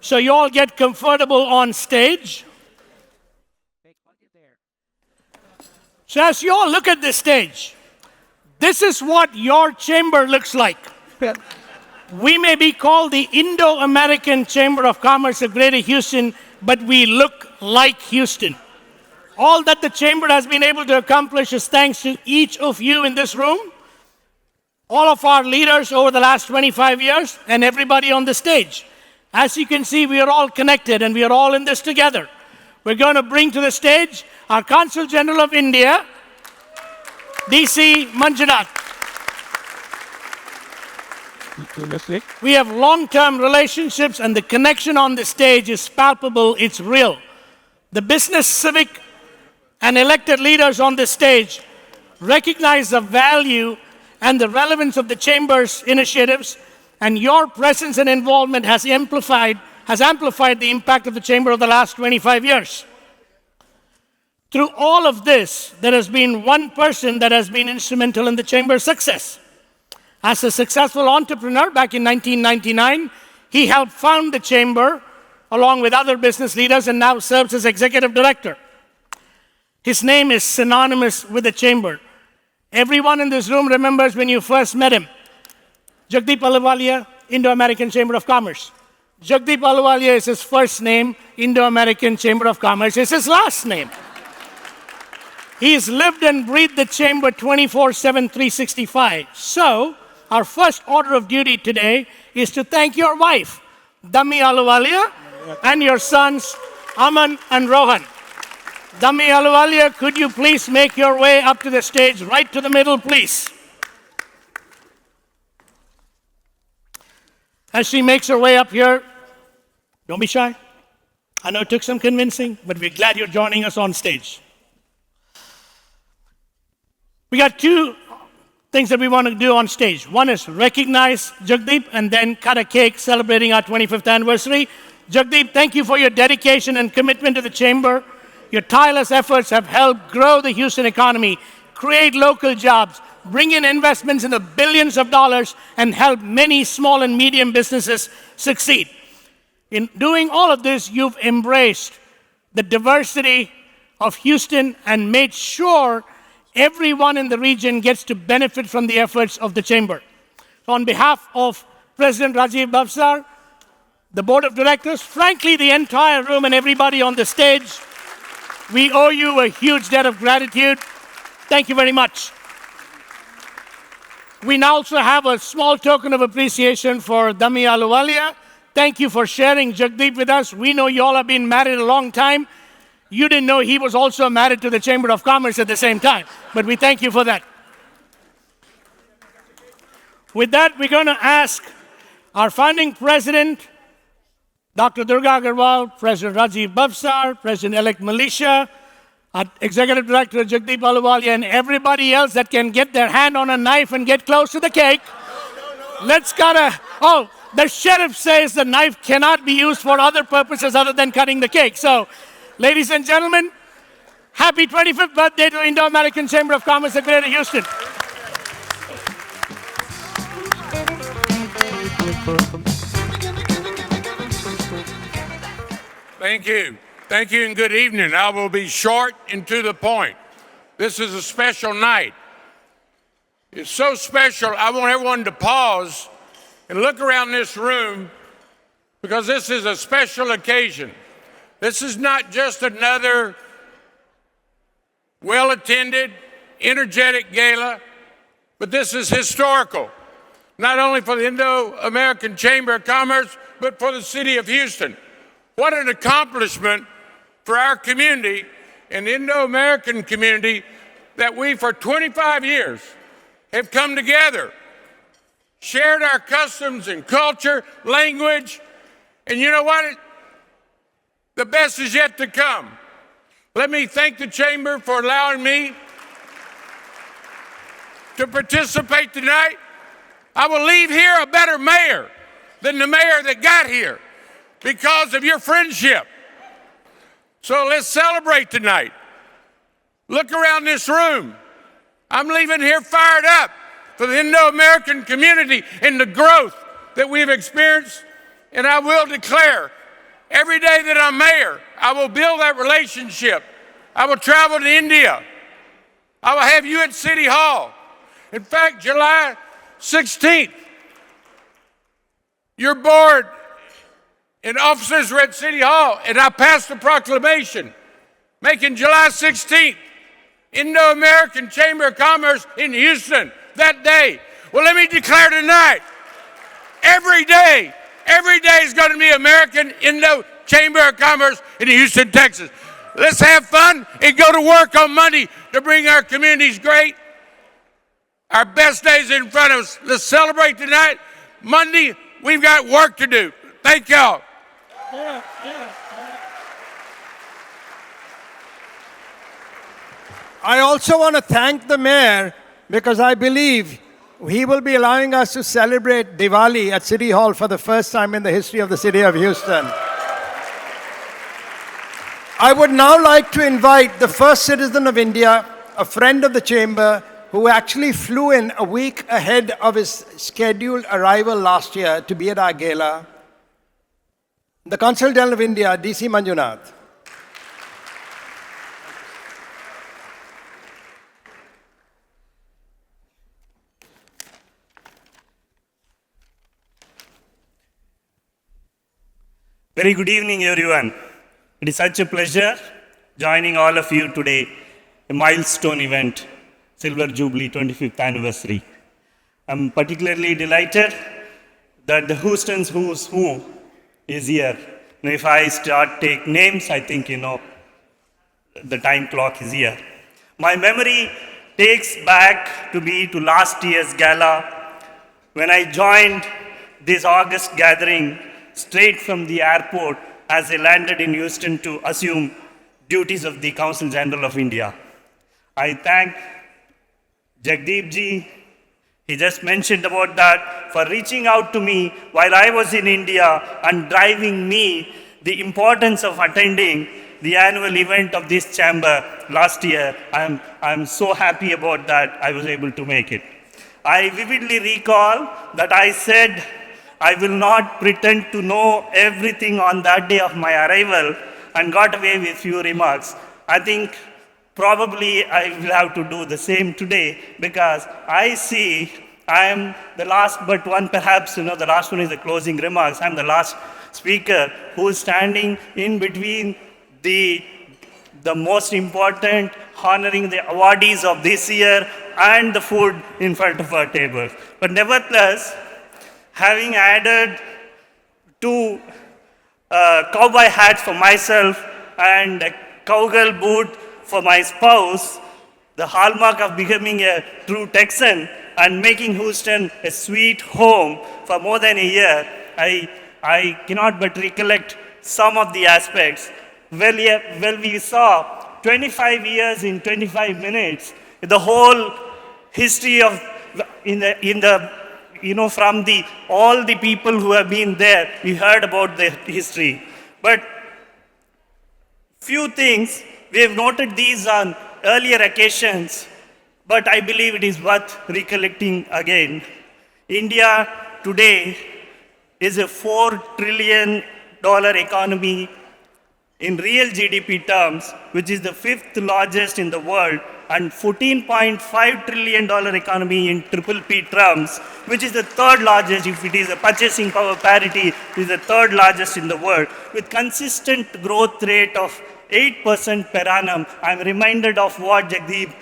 so you all get comfortable on stage. So as you all look at this stage, this is what your chamber looks like. We may be called the Indo-American Chamber of Commerce of Greater Houston, but we look like Houston. All that the chamber has been able to accomplish is thanks to each of you in this room, all of our leaders over the last 25 years, and everybody on the stage. As you can see, we are all connected and we are all in this together. We're going to bring to the stage our Consul General of India, DC Manjunath. We have long-term relationships and the connection on the stage is palpable, it's real. The business, civic, and elected leaders on the stage recognize the value and the relevance of the Chamber's initiatives, and your presence and involvement has amplified the impact of the Chamber of the last 25 years. Through all of this, there has been one person that has been instrumental in the Chamber's success. As a successful entrepreneur back in 1999, he helped found the Chamber along with other business leaders and now serves as executive director. His name is synonymous with the Chamber. Everyone in this room remembers when you first met him. Jagdeep Ahluwalia, Indo-American Chamber of Commerce. Jagdeep Ahluwalia is his first name, Indo-American Chamber of Commerce is his last name. He's lived and breathed the Chamber 24/7, 365. So, our first order of duty today is to thank your wife, Dami Ahluwalia, and your sons, Aman and Rohan. Dami Ahluwalia, could you please make your way up to the stage, right to the middle, please. As she makes her way up here, don't be shy. I know it took some convincing, but we're glad you're joining us on stage. We got two things that we want to do on stage. One is recognize Jagdeep and then cut a cake celebrating our 25th anniversary. Jagdeep, thank you for your dedication and commitment to the Chamber. Your tireless efforts have helped grow the Houston economy, create local jobs, bring in investments in the billions of dollars, and help many small and medium businesses succeed. In doing all of this, you've embraced the diversity of Houston and made sure everyone in the region gets to benefit from the efforts of the Chamber. On behalf of President Rajiv Bhavsar, the Board of Directors, frankly, the entire room and everybody on the stage, we owe you a huge debt of gratitude. Thank you very much. We now also have a small token of appreciation for Dami Ahluwalia. Thank you for sharing Jagdeep with us. We know you all have been married a long time. You didn't know he was also married to the Chamber of Commerce at the same time, but we thank you for that. With that, we're going to ask our founding president, Dr. Durga Agarwal, President Rajiv Bhavsar, President-elect Malaysia, our Executive Director Jagdeep Ahluwalia, and everybody else that can get their hand on a knife and get close to the cake. Let's oh, the sheriff says the knife cannot be used for other purposes other than cutting the cake. So, ladies and gentlemen, happy 25th birthday to Indo-American Chamber of Commerce of Greater Houston. Thank you. Thank you and good evening. I will be short and to the point. This is a special night. It's so special, I want everyone to pause and look around this room because this is a special occasion. This is not just another well-attended, energetic gala, but this is historical, not only for the Indo-American Chamber of Commerce, but for the city of Houston. What an accomplishment for our community and the Indo-American community that we, for 25 years, have come together, shared our customs and culture, language, and you know what? The best is yet to come. Let me thank the Chamber for allowing me to participate tonight. I will leave here a better mayor than the mayor that got here because of your friendship. So let's celebrate tonight. Look around this room. I'm leaving here fired up for the Indo-American community and the growth that we've experienced. And I will declare, every day that I'm mayor, I will build that relationship. I will travel to India. I will have you at City Hall. In fact, July 16th, your board and officers were at City Hall, and I passed a proclamation making July 16th Indo-American Chamber of Commerce in Houston that day. Well, let me declare tonight, every day is going to be American Indo Chamber of Commerce in Houston, Texas. Let's have fun and go to work on Monday to bring our communities great. Our best days in front of us. Let's celebrate tonight. Monday, we've got work to do. Thank y'all. I also want to thank the mayor because I believe he will be allowing us to celebrate Diwali at City Hall for the first time in the history of the city of Houston. I would now like to invite the first citizen of India, a friend of the chamber, who actually flew in a week ahead of his scheduled arrival last year to be at our gala, the Consul General of India, D.C. Manjunath. Very good evening, everyone. It is such a pleasure joining all of you today, a milestone event, Silver Jubilee 25th anniversary. I'm particularly delighted that the Houston's Who's Who is here. Now, if I take names, I think, the time clock is here. My memory takes back to last year's gala when I joined this August gathering straight from the airport as I landed in Houston to assume duties of the Consul General of India. I thank Jagdeep ji, He just mentioned about that for reaching out to me while I was in India and driving me the importance of attending the annual event of this chamber last year. I'm so happy about that I was able to make it. I vividly recall that I said I will not pretend to know everything on that day of my arrival and got away with few remarks. I think probably I will have to do the same today because I see I am the last but one, perhaps, the last one is the closing remarks. I'm the last speaker who is standing in between the most important, honoring the awardees of this year and the food in front of our table. But nevertheless, having added two cowboy hats for myself and a cowgirl boot for my spouse, the hallmark of becoming a true Texan and making Houston a sweet home for more than a year, I cannot but recollect some of the aspects. Well, we saw 25 years in 25 minutes, the whole history of, from all the people who have been there, we heard about the history. But few things, we have noted these on earlier occasions, but I believe it is worth recollecting again. India today is a $4 trillion economy in real GDP terms, which is the 5th largest in the world, and $14.5 trillion economy in P terms, which is the 3rd largest. If it is a purchasing power parity, it is the 3rd largest in the world, with consistent growth rate of 8% per annum. I'm reminded of what Jagdeep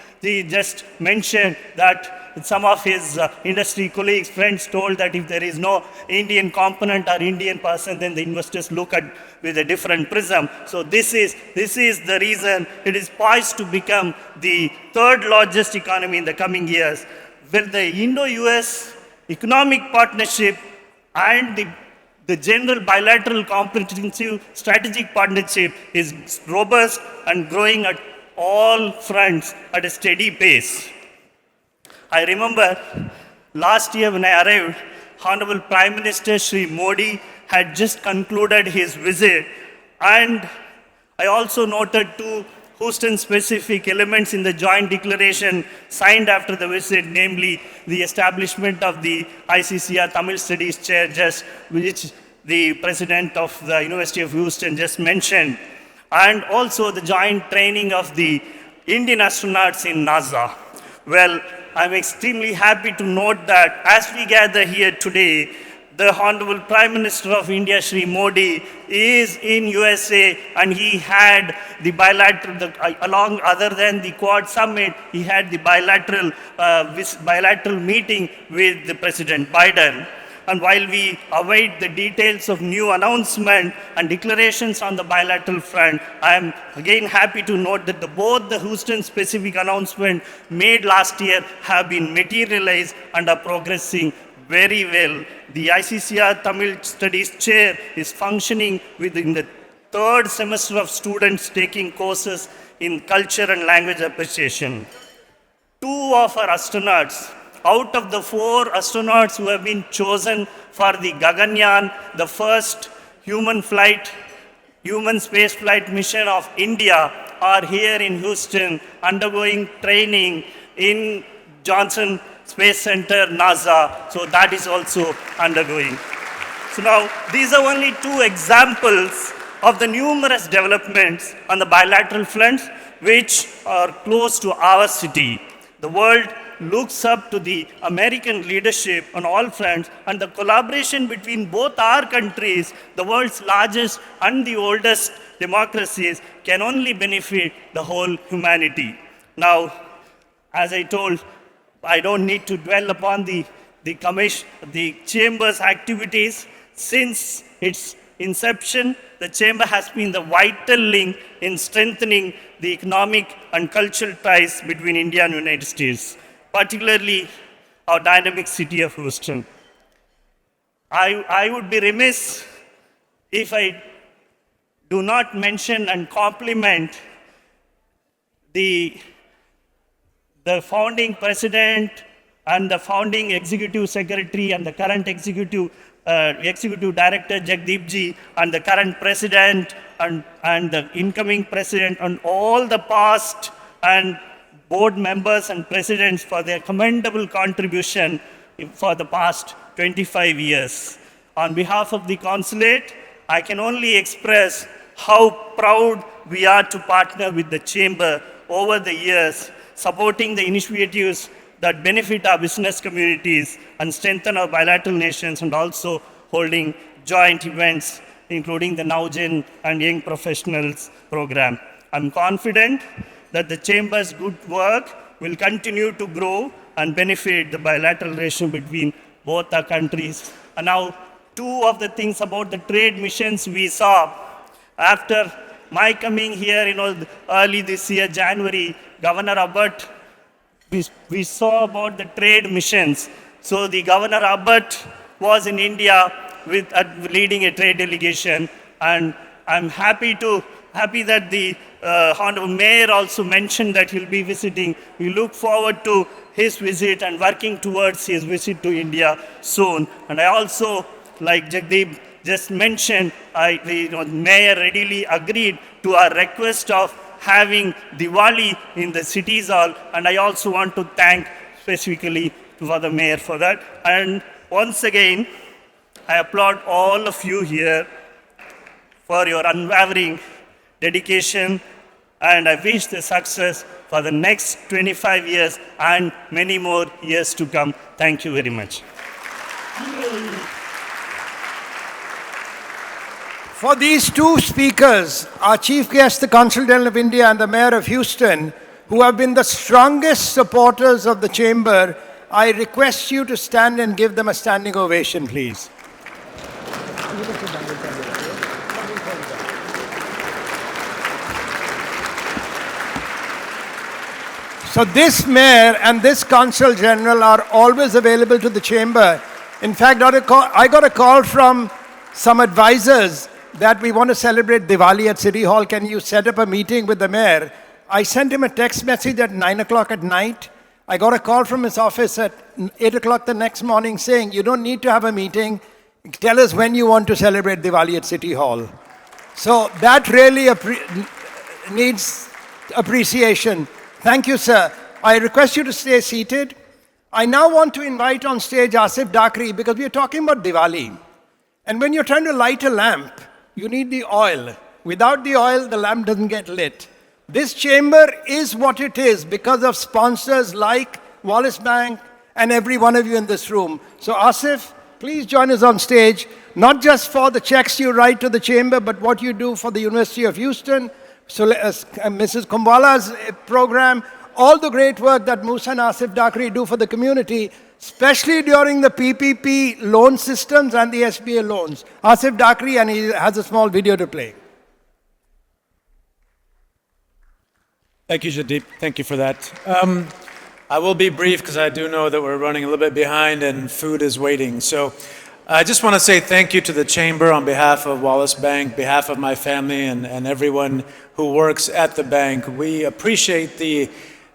just mentioned, that some of his industry colleagues, friends told that if there is no Indian component or Indian person, then the investors look at with a different prism. So this is the reason it is poised to become the 3rd largest economy in the coming years. Well, the Indo-US economic partnership and the general bilateral comprehensive strategic partnership is robust and growing at all fronts at a steady pace. I remember last year when I arrived, Honorable Prime Minister Shri Modi had just concluded his visit, and I also noted two Houston-specific elements in the joint declaration signed after the visit, namely the establishment of the ICCR Tamil Studies Chair, which the President of the University of Houston just mentioned, and also the joint training of the Indian astronauts in NASA. Well, I'm extremely happy to note that as we gather here today, the Honorable Prime Minister of India, Shri Modi, is in USA, and he had the bilateral, along other than the Quad Summit, he had the bilateral meeting with the President Biden. And while we await the details of new announcement and declarations on the bilateral front, I am again happy to note that both the Houston-specific announcement made last year have been materialized and are progressing very well. The ICCR Tamil Studies Chair is functioning within the 3rd semester of students taking courses in culture and language appreciation. 2 of our astronauts, out of the 4 astronauts who have been chosen for the Gaganyaan, the first human space flight mission of India, are here in Houston undergoing training in Johnson Space Center, NASA. So that is also undergoing. So now, these are only 2 examples of the numerous developments on the bilateral fronts which are close to our city. The world looks up to the American leadership on all fronts, and the collaboration between both our countries, the world's largest and the oldest democracies, can only benefit the whole humanity. Now, as I told, I don't need to dwell upon the Chamber's activities. Since its inception, the Chamber has been the vital link in strengthening the economic and cultural ties between India and the United States, particularly our dynamic city of Houston. I would be remiss if I do not mention and compliment the founding president and the founding executive secretary and the current executive director Jagdeep and the current president and the incoming president and all the past and board members and presidents for their commendable contribution for the past 25 years. On behalf of the consulate, I can only express how proud we are to partner with the Chamber over the years, supporting the initiatives that benefit our business communities and strengthen our bilateral nations, and also holding joint events, including the NowGen and Young Professionals program. I'm confident that the Chamber's good work will continue to grow and benefit the bilateral relation between both our countries. And now, two of the things about the trade missions we saw. After my coming here, early this year, January, Governor Abbott, we saw about the trade missions. So the Governor Abbott was in India leading a trade delegation, and I'm happy that the Honorable Mayor also mentioned that he'll be visiting. We look forward to his visit and working towards his visit to India soon. And I also, like Jagdeep just mentioned, the Mayor readily agreed to our request of having Diwali in the cities hall, and I also want to thank specifically for the Mayor for that. And once again, I applaud all of you here for your unwavering dedication, and I wish the success for the next 25 years and many more years to come. Thank you very much. For these two speakers, our chief guest, the Consul General of India, and the Mayor of Houston, who have been the strongest supporters of the Chamber, I request you to stand and give them a standing ovation, please. So this Mayor and this Consul General are always available to the Chamber. In fact, I got a call from some advisors that we want to celebrate Diwali at City Hall. Can you set up a meeting with the Mayor? I sent him a text message at 9 o'clock at night. I got a call from his office at 8 o'clock the next morning saying, you don't need to have a meeting. Tell us when you want to celebrate Diwali at City Hall. So that really needs appreciation. Thank you, sir. I request you to stay seated. I now want to invite on stage Asif Dakri, because we are talking about Diwali. And when you're trying to light a lamp, you need the oil. Without the oil, the lamp doesn't get lit. This chamber is what it is because of sponsors like Wallace Bank and every one of you in this room. So Asif, please join us on stage, not just for the checks you write to the chamber, but what you do for the University of Houston, so Mrs. Kumbwala's program, all the great work that Musa and Asif Dakri do for the community, especially during the PPP loan systems and the SBA loans. Asif Dakri, and he has a small video to play. Thank you, Jagdeep. Thank you for that. I will be brief because I do know that we're running a little bit behind and food is waiting. So I just want to say thank you to the Chamber on behalf of Wallace Bank, behalf of my family and everyone who works at the bank. We appreciate the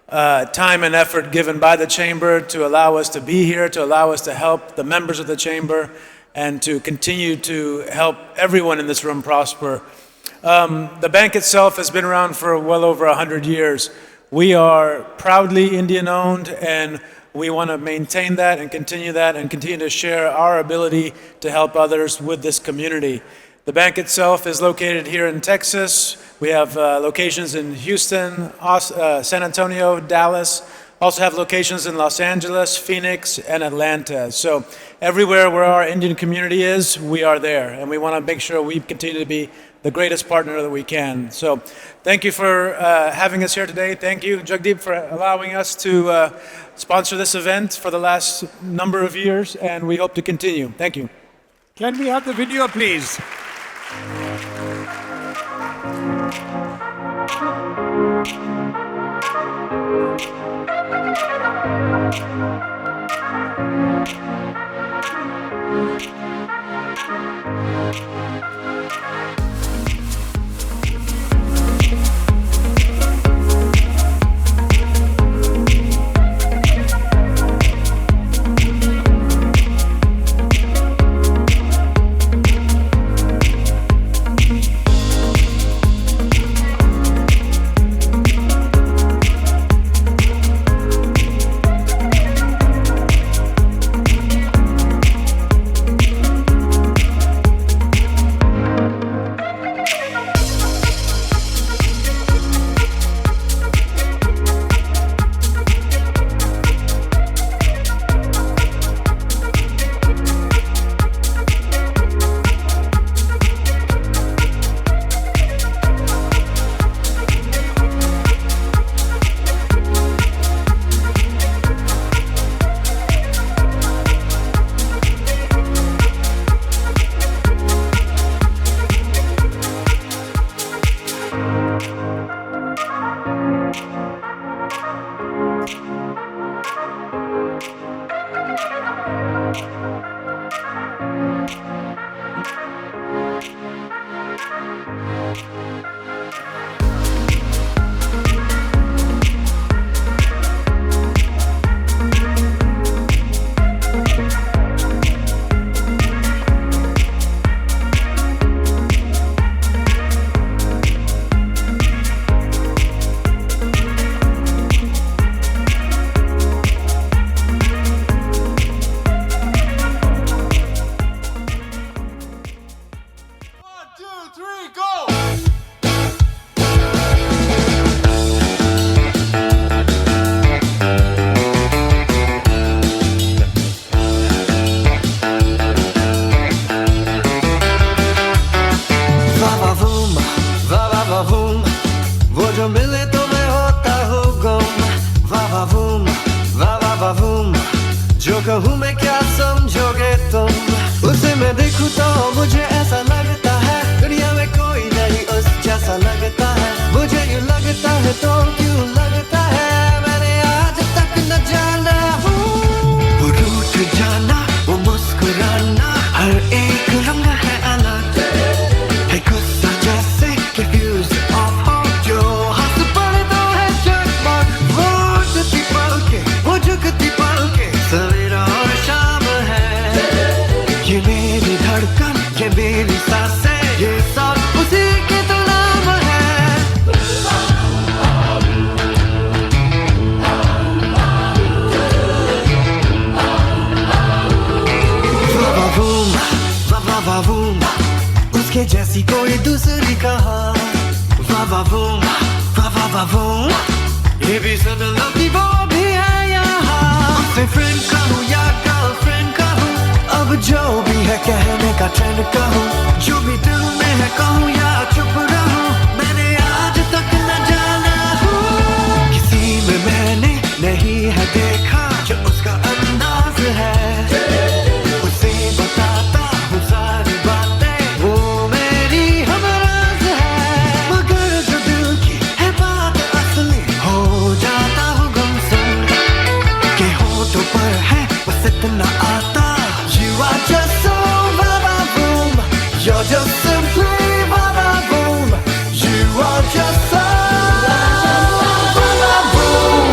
time and effort given by the Chamber to allow us to be here, to allow us to help the members of the Chamber, and to continue to help everyone in this room prosper. The bank itself has been around for well over 100 years. We are proudly Indian-owned, and we want to maintain that and continue to share our ability to help others with this community. The bank itself is located here in Texas. We have locations in Houston, San Antonio, Dallas. Also have locations in Los Angeles, Phoenix, and Atlanta. So everywhere where our Indian community is, we are there. And we want to make sure we continue to be the greatest partner that we can. So thank you for having us here today. Thank you, Jagdeep, for allowing us to sponsor this event for the last number of years, and we hope to continue. Thank you. Can we have the video, please? जाने तो क्यों लगता है मैंने आज तक न जाना हूँ वो रूठ जाना वो मुस्कुराना हर एक रंग है अलग है गुस्सा जैसे confused off हो जो हंस पड़ता है चकमक वो उठती पल के वो झुकती पल के सवेरा और शाम है ये मेरी धड़कन ये मेरी सांसें ये सब उसी के तो नाम है वावावूम वावावूम उसके जैसी कोई दूसरी कहा वावावूम वावावूम ये भी सुन लो कि वो भी है यहाँ उससे फ्रेंड कहूँ या गर्लफ्रेंड कहूँ अब जो भी है कहने का ट्रेंड कहूँ जो भी दिल में है कहूँ या चुप रहूँ मैंने आज तक न जाना हूँ किसी में मैंने नहीं है देखा जो उसका अंदाज है उसे बताता हूँ सारी बातें वो मेरी हमराज है मगर जो दिल की है बात असली हो जाता हूँ गुमसुम के होठों पर है बस इतना आता You are just so va-va-boom You're just simply va-va-boom You are just so va-va-boom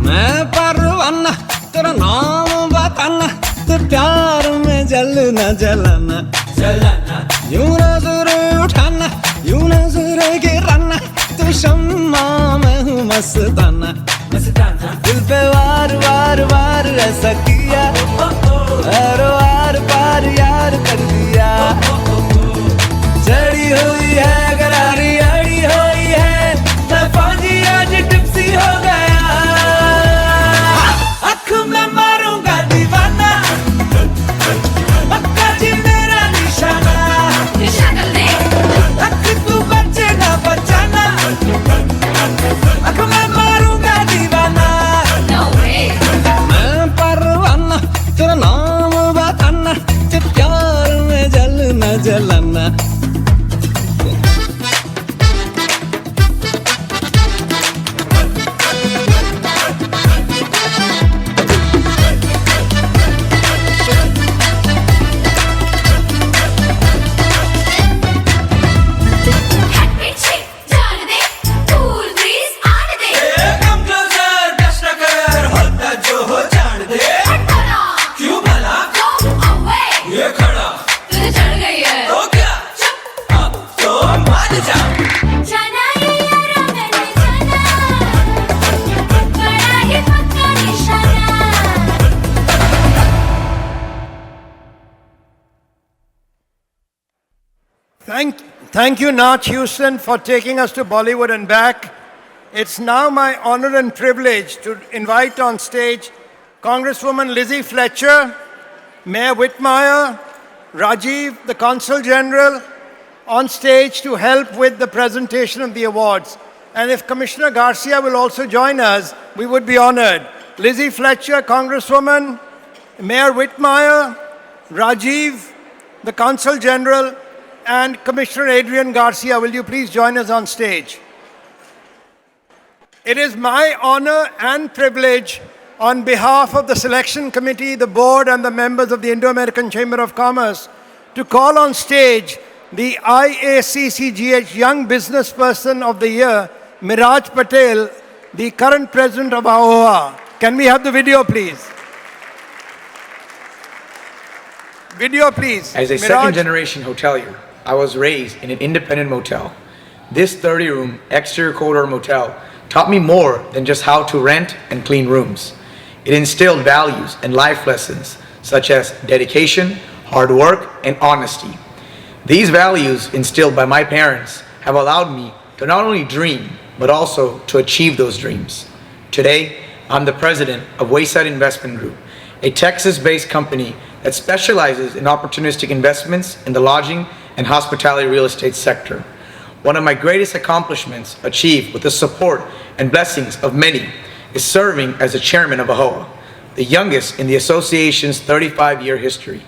मैं परवाना तेरा नाम बताना तो प्यार में जलना जलाना जलाना यूं नजर उठाना यूं नजर गिराना तो शम्मा मैं हूँ मस्ताना मस्ताना दिल पे वार वार वार ऐसा किया हर वार पार यार कर दिया चढ़ी हुई है गरारी अड़ी हुई है मैं फौजी आज टिप्सी हो गया मैं मारूंगा दीवाना पक्का जी मेरा निशाना तू बचे ना बचाना मैं मारूंगा दीवाना मैं परवाना तेरा नाम बताना तेरे प्यार में जलना जलाना Thank you, Nach Houston, for taking us to Bollywood and back. It's now my honor and privilege to invite on stage Congresswoman Lizzie Fletcher, Mayor Whitmire, Rajiv, the Consul General, on stage to help with the presentation of the awards. And if Commissioner Garcia will also join us, we would be honored. Lizzie Fletcher, Congresswoman, Mayor Whitmire, Rajiv, the Consul General, and Commissioner Adrian Garcia, will you please join us on stage? It is my honor and privilege on behalf of the Selection Committee, the Board, and the members of the Indo-American Chamber of Commerce to call on stage the IACCGH Young Business Person of the Year, Miraj Patel, the current president of AOA. Can we have the video, please? Video, please. As a Miraj. second-generation hotelier, I was raised in an independent motel. This 30-room, exterior corridor motel taught me more than just how to rent and clean rooms. It instilled values and life lessons such as dedication, hard work, and honesty. These values instilled by my parents have allowed me to not only dream, but also to achieve those dreams. Today, I'm the president of Wayside Investment Group, a Texas-based company that specializes in opportunistic investments in the lodging and hospitality real estate sector. One of my greatest accomplishments achieved with the support and blessings of many is serving as the chairman of AAHOA, the youngest in the association's 35-year history.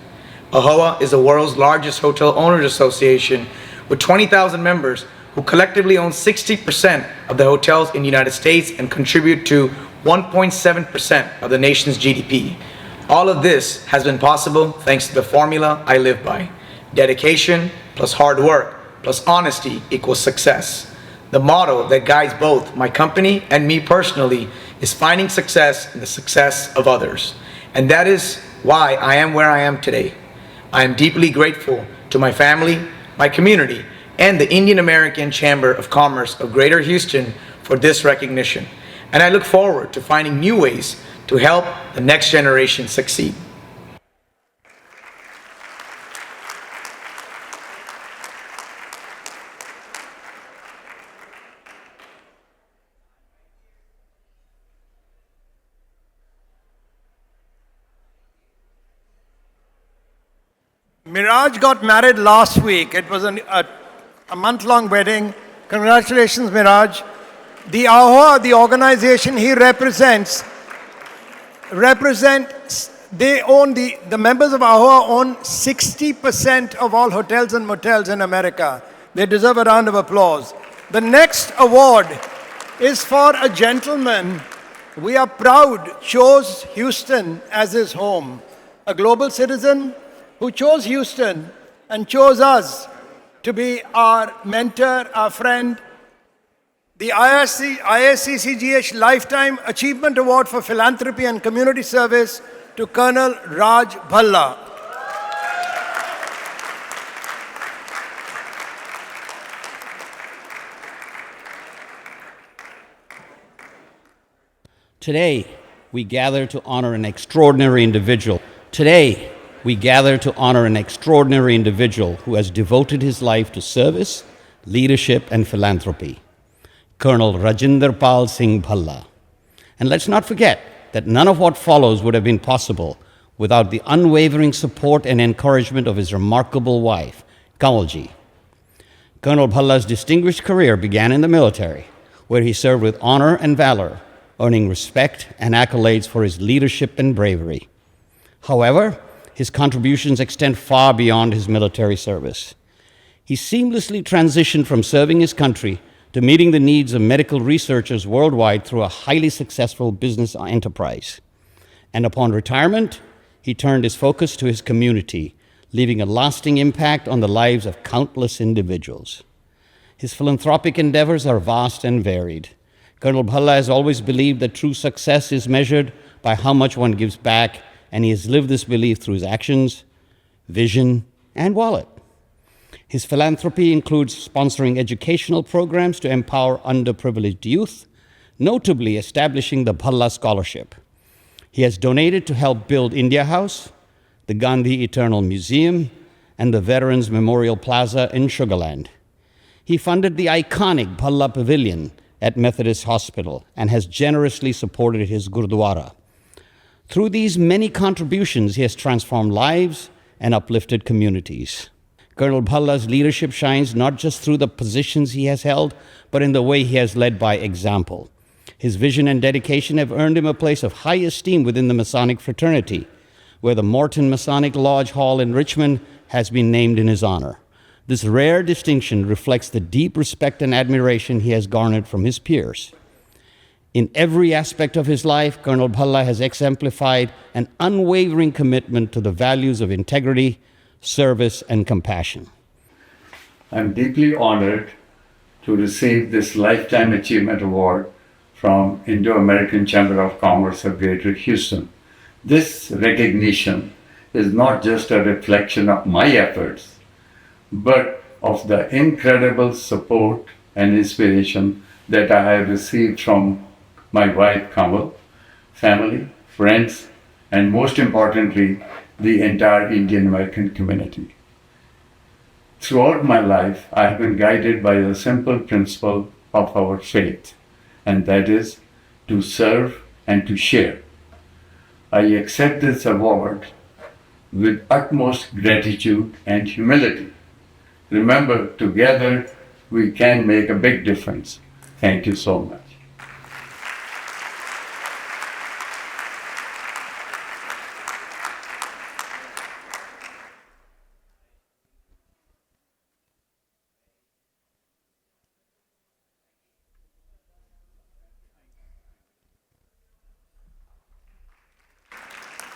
AAHOA is the world's largest hotel owners association with 20,000 members who collectively own 60% of the hotels in the United States and contribute to 1.7% of the nation's GDP. All of this has been possible thanks to the formula I live by. Dedication plus hard work plus honesty equals success. The motto that guides both my company and me personally is finding success in the success of others. And that is why I am where I am today. I am deeply grateful to my family, my community, and the Indian American Chamber of Commerce of Greater Houston for this recognition. And I look forward to finding new ways to help the next generation succeed. Miraj got married last week. It was a month-long wedding. Congratulations, Miraj. The AAHOA, the organization he represents, they own, the members of AAHOA own 60% of all hotels and motels in America. They deserve a round of applause. The next award is for a gentleman we are proud chose Houston as his home. A global citizen who chose Houston and chose us to be our mentor, our friend. The IACCGH Lifetime Achievement Award for Philanthropy and Community Service to Colonel Raj Bhalla. Today, we gather to honor an extraordinary individual. Today, we gather to honor an extraordinary individual who has devoted his life to service, leadership, and philanthropy. Colonel Rajinder Pal Singh Bhalla. And let's not forget that none of what follows would have been possible without the unwavering support and encouragement of his remarkable wife, Kamalji. Colonel Bhalla's distinguished career began in the military, where he served with honor and valor, earning respect and accolades for his leadership and bravery. However, his contributions extend far beyond his military service. He seamlessly transitioned from serving his country to meeting the needs of medical researchers worldwide through a highly successful business enterprise. And upon retirement, he turned his focus to his community, leaving a lasting impact on the lives of countless individuals. His philanthropic endeavors are vast and varied. Colonel Bhalla has always believed that true success is measured by how much one gives back, and he has lived this belief through his actions, vision, and wallet. His philanthropy includes sponsoring educational programs to empower underprivileged youth, notably establishing the Bhalla Scholarship. He has donated to help build India House, the Gandhi Eternal Museum, and the Veterans Memorial Plaza in Sugar Land. He funded the iconic Bhalla Pavilion at Methodist Hospital and has generously supported his Gurdwara. Through these many contributions, he has transformed lives and uplifted communities. Colonel Bhalla's leadership shines not just through the positions he has held, but in the way he has led by example. His vision and dedication have earned him a place of high esteem within the Masonic fraternity, where the Morton Masonic Lodge Hall in Richmond has been named in his honor. This rare distinction reflects the deep respect and admiration he has garnered from his peers. In every aspect of his life, Colonel Bhalla has exemplified an unwavering commitment to the values of integrity, service, and compassion. I'm deeply honored to receive this Lifetime Achievement Award from Indo-American Chamber of Commerce of Greater Houston. This recognition is not just a reflection of my efforts, but of the incredible support and inspiration that I have received from my wife Kamal, family, friends, and most importantly, the entire Indian American community. Throughout my life, I have been guided by a simple principle of our faith, and that is to serve and to share. I accept this award with utmost gratitude and humility. Remember, together we can make a big difference. Thank you so much.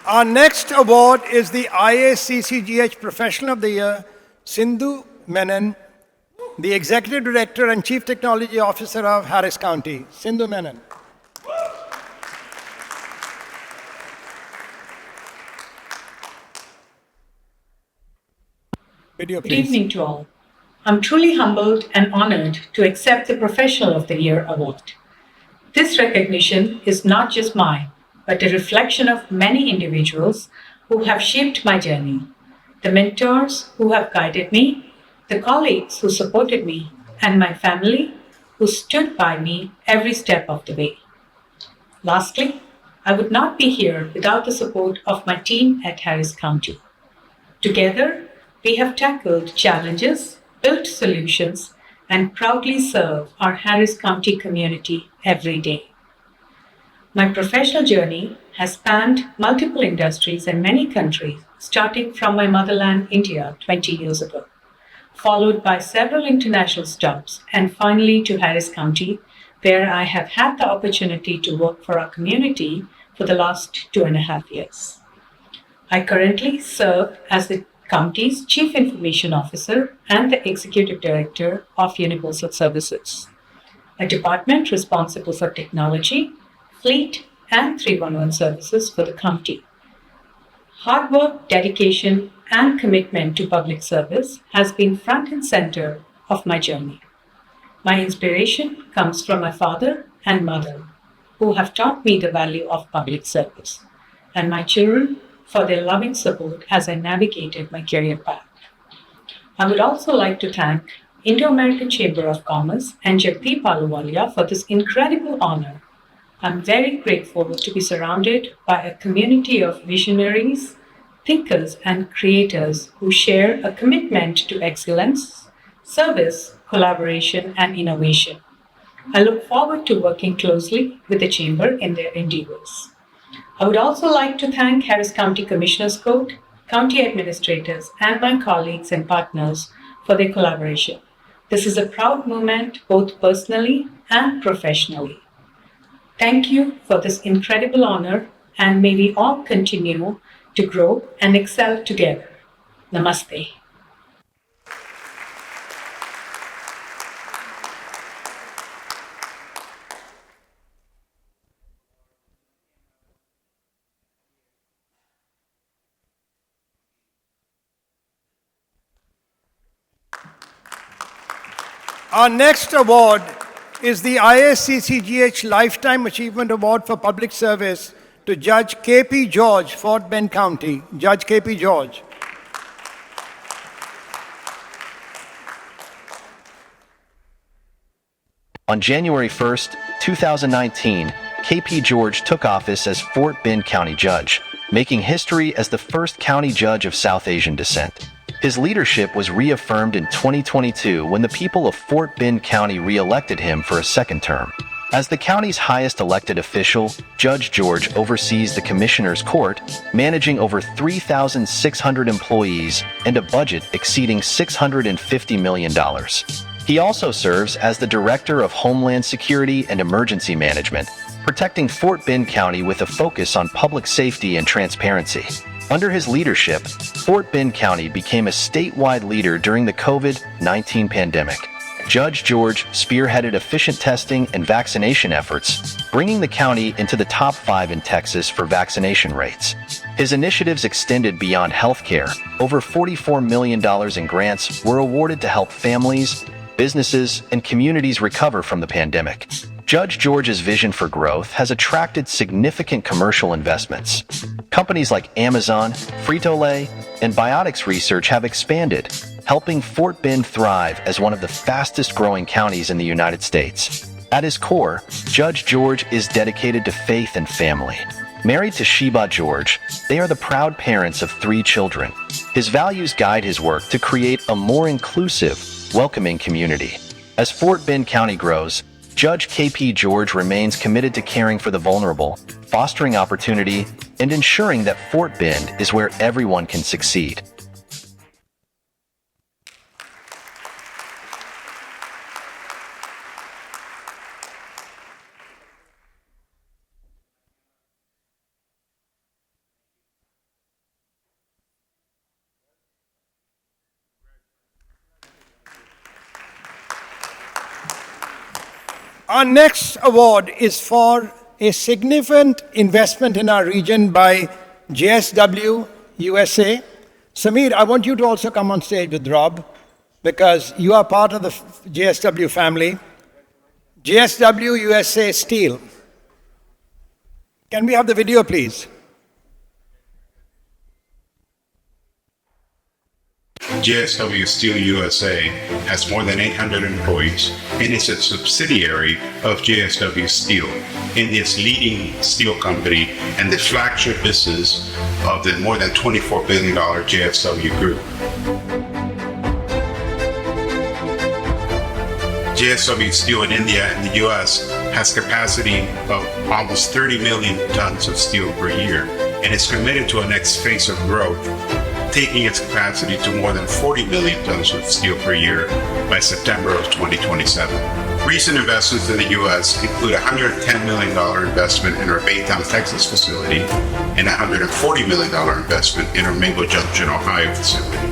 Our next award is the IACCGH Professional of the Year, Sindhu Menon, the Executive Director and Chief Technology Officer of Harris County. Sindhu Menon. Video, Good please. evening to all. I'm truly humbled and honored to accept the Professional of the Year award. This recognition is not just mine, but a reflection of many individuals who have shaped my journey, the mentors who have guided me, the colleagues who supported me, and my family who stood by me every step of the way. Lastly, I would not be here without the support of my team at Harris County. Together, we have tackled challenges, built solutions, and proudly serve our Harris County community every day. My professional journey has spanned multiple industries and many countries, starting from my motherland, India, 20 years ago, followed by several international stops, and finally to Harris County, where I have had the opportunity to work for our community for the last 2.5 years. I currently serve as the county's Chief Information Officer and the Executive Director of Universal Services, a department responsible for technology, fleet, and 311 services for the county. Hard work, dedication, and commitment to public service has been front and center of my journey. My inspiration comes from my father and mother, who have taught me the value of public service, and my children for their loving support as I navigated my career path. I would also like to thank Indo-American Chamber of Commerce and Jagdeep Ahluwalia for this incredible honor. I'm very grateful to be surrounded by a community of visionaries, thinkers, and creators who share a commitment to excellence, service, collaboration, and innovation. I look forward to working closely with the Chamber in their endeavors. I would also like to thank Harris County Commissioners Court, county administrators, and my colleagues and partners for their collaboration. This is a proud moment both personally and professionally. Thank you for this incredible honor, and may we all continue to grow and excel together. Namaste. Our next award is the IACCGH Lifetime Achievement Award for Public Service to Judge K.P. George, Fort Bend County. Judge K.P. George. On January 1st, 2019, K.P. George took office as Fort Bend County Judge, making history as the first county judge of South Asian descent. His leadership was reaffirmed in 2022 when the people of Fort Bend County re-elected him for a second term. As the county's highest elected official, Judge George oversees the Commissioner's Court, managing over 3,600 employees and a budget exceeding $650 million. He also serves as the Director of Homeland Security and Emergency Management, protecting Fort Bend County with a focus on public safety and transparency. Under his leadership, Fort Bend County became a statewide leader during the COVID-19 pandemic. Judge George spearheaded efficient testing and vaccination efforts, bringing the county into the top 5 in Texas for vaccination rates. His initiatives extended beyond healthcare. Over $44 million in grants were awarded to help families, businesses, and communities recover from the pandemic. Judge George's vision for growth has attracted significant commercial investments. Companies like Amazon, Frito-Lay, and Biotics Research have expanded, helping Fort Bend thrive as one of the fastest growing counties in the United States. At his core, Judge George is dedicated to faith and family. Married to Sheba George, they are the proud parents of 3 children. His values guide his work to create a more inclusive, welcoming community. As Fort Bend County grows, Judge K.P. George remains committed to caring for the vulnerable, fostering opportunity, and ensuring that Fort Bend is where everyone can succeed. Our next award is for a significant investment in our region by JSW USA. Samir, I want you to also come on stage with Rob because you are part of the JSW family. JSW USA Steel. Can we have the video, please? JSW Steel USA has more than 800 employees and is a subsidiary of JSW Steel and its leading steel company and the flagship business of the more than $24 billion JSW Group. JSW Steel in India and the US has capacity of almost 30 million tons of steel per year and is committed to a next phase of growth, taking its capacity to more than 40 million tons of steel per year by September of 2027. Recent investments in the U.S. include a $110 million investment in our Baytown, Texas facility and a $140 million investment in our Mingo Junction, Ohio facility.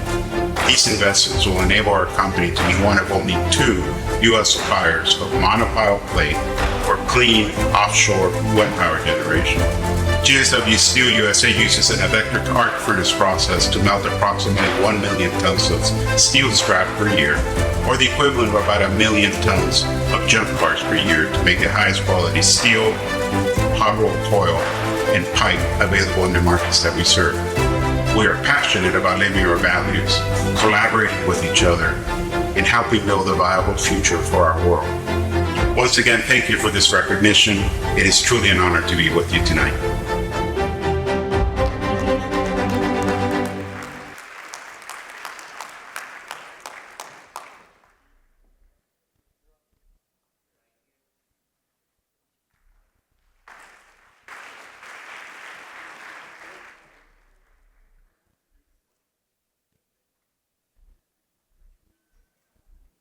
These investments will enable our company to be one of only 2 U.S. suppliers of monopile plate for clean offshore wind power generation. JSW Steel USA uses an electric arc furnace process to melt approximately 1 million tons of steel scrap per year, or the equivalent of about 1 million tons of junk parts per year to make the highest quality steel, hot-rolled coil, and pipe available in the markets that we serve. We are passionate about living our values, collaborating with each other, and helping build a viable future for our world. Once again, thank you for this recognition. It is truly an honor to be with you tonight.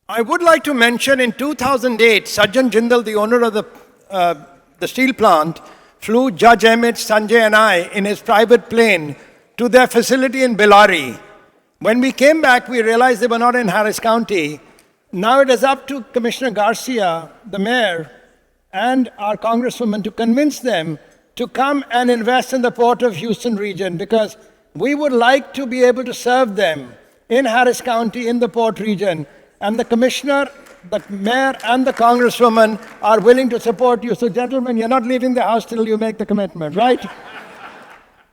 I would like to mention in 2008, Sajjan Jindal, the owner of the steel plant, flew Judge Emmett, Sanjay and I in his private plane to their facility in Bellary. When we came back, we realized they were not in Harris County. Now it is up to Commissioner Garcia, the mayor, and our congresswoman to convince them to come and invest in the Port of Houston region because we would like to be able to serve them in Harris County, in the port region. And the commissioner, the mayor, and the congresswoman are willing to support you. So, gentlemen, you're not leaving the house till you make the commitment, right?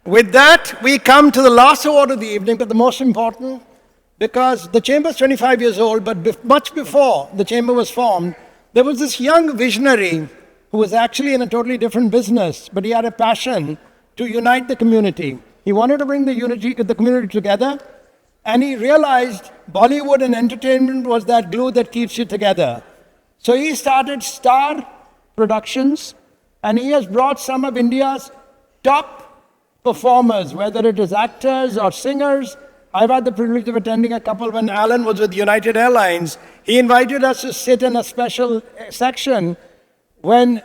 With that, we come to the last award of the evening, but the most important, because the chamber is 25 years old, but much before the chamber was formed, there was this young visionary who was actually in a totally different business, but he had a passion to unite the community. He wanted to bring the community together. And he realized Bollywood and entertainment was that glue that keeps you together. So he started Star Productions, and he has brought some of India's top performers, whether it is actors or singers. I've had the privilege of attending a couple when Alan was with United Airlines. He invited us to sit in a special section when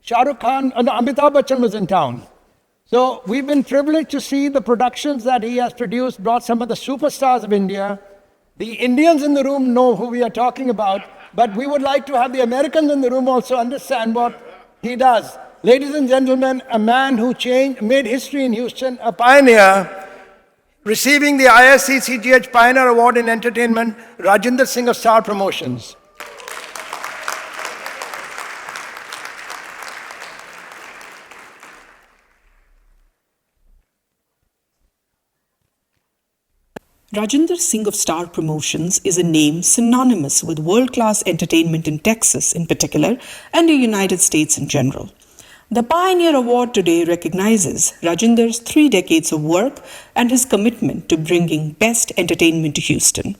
Amitabh Bachchan was in town. So we've been privileged to see the productions that he has produced, brought some of the superstars of India. The Indians in the room know who we are talking about, but we would like to have the Americans in the room also understand what he does. Ladies and gentlemen, a man who made history in Houston, a pioneer, receiving the ISC-CGH Pioneer Award in Entertainment, Rajinder Singh of Star Promotions. Rajinder Singh of Star Promotions is a name synonymous with world-class entertainment in Texas in particular and the United States in general. The Pioneer Award today recognizes Rajinder's 3 decades of work and his commitment to bringing best entertainment to Houston.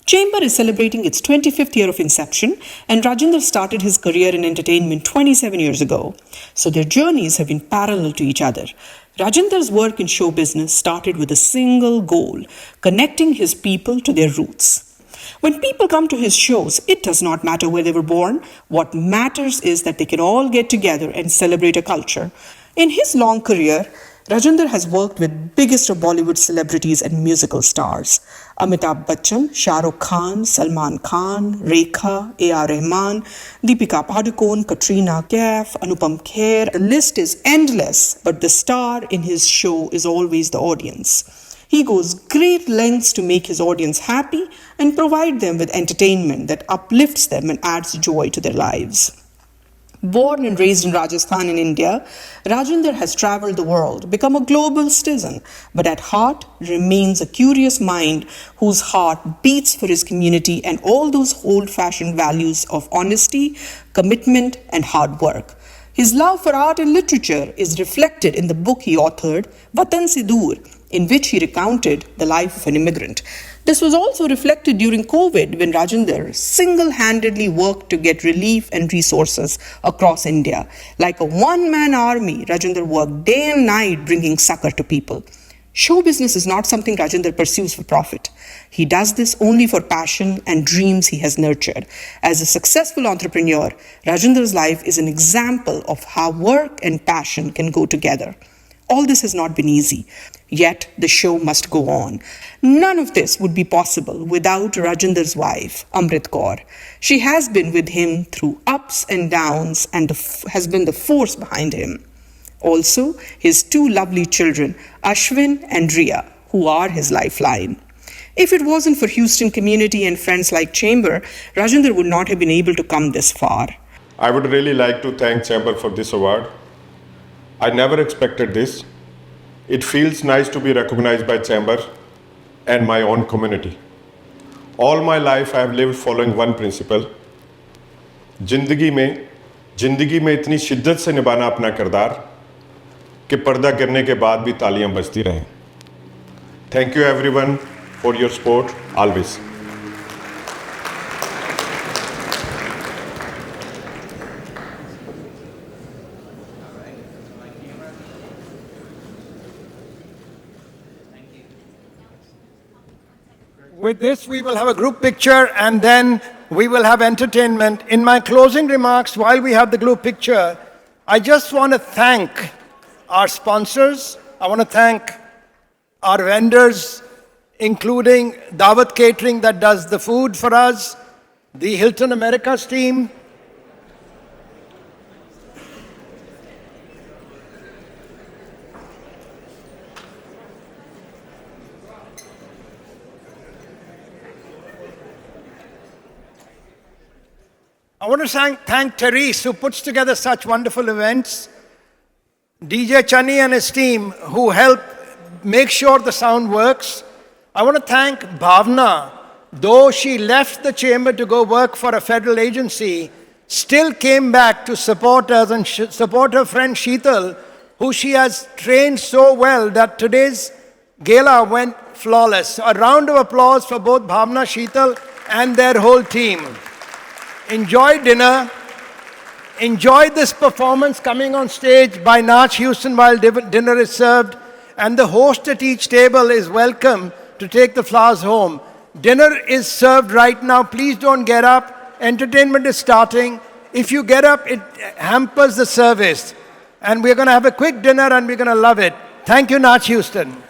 Chamber is celebrating its 25th year of inception, and Rajinder started his career in entertainment 27 years ago. So their journeys have been parallel to each other. Rajinder's work in show business started with a single goal: connecting his people to their roots. When people come to his shows, it does not matter where they were born. What matters is that they can all get together and celebrate a culture. In his long career, Rajinder has worked with biggest of Bollywood celebrities and musical stars: Amitabh Bachchan, Shah Rukh Khan, Salman Khan, Rekha, A.R. Rahman, Deepika Padukone, Katrina Kaif, Anupam Kher. The list is endless, but the star in his show is always the audience. He goes great lengths to make his audience happy and provide them with entertainment that uplifts them and adds joy to their lives. Born and raised in Rajasthan in India, Rajinder has traveled the world, become a global citizen, but at heart remains a curious mind whose heart beats for his community and all those old-fashioned values of honesty, commitment, and hard work. His love for art and literature is reflected in the book he authored, Vatan Se Dur, in which he recounted the life of an immigrant. This was also reflected during COVID, when Rajinder single-handedly worked to get relief and resources across India. Like a one-man army, Rajinder worked day and night bringing succor to people. Show business is not something Rajinder pursues for profit. He does this only for passion and dreams he has nurtured. As a successful entrepreneur, Rajinder's life is an example of how work and passion can go together. All this has not been easy, yet the show must go on. None of this would be possible without Rajinder's wife, Amrit Kaur. She has been with him through ups and downs and has been the force behind him. Also, his 2 lovely children, Ashwin and Riya, who are his lifeline. If it wasn't for Houston community and friends like Chamber, Rajinder would not have been able to come this far. I would really like to thank Chamber for this award. I never expected this. It feels nice to be recognized by Chamber and my own community. All my life I have lived following one principle. जिंदगी में इतनी शिद्दत से निभाना अपना किरदार कि पर्दा गिरने के बाद भी तालियां बजती रहें. Thank you everyone for your support always. With this, we will have a group picture and then we will have entertainment. In my closing remarks, while we have the group picture, I just want to thank our sponsors. I want to thank our vendors, including Dawat Catering that does the food for us, the Hilton Americas team, I want to thank Therese, who puts together such wonderful events, DJ Chani and his team, who help make sure the sound works. I want to thank Bhavna, though she left the chamber to go work for a federal agency, still came back to support us and support her friend Sheetal, who she has trained so well that today's gala went flawless. A round of applause for both Bhavna, Sheetal, and their whole team. Enjoy dinner. Enjoy this performance coming on stage by Nach Houston while dinner is served. And the host at each table is welcome to take the flowers home. Dinner is served right now. Please don't get up. Entertainment is starting. If you get up, it hampers the service. And we're going to have a quick dinner and we're going to love it. Thank you, Nach Houston.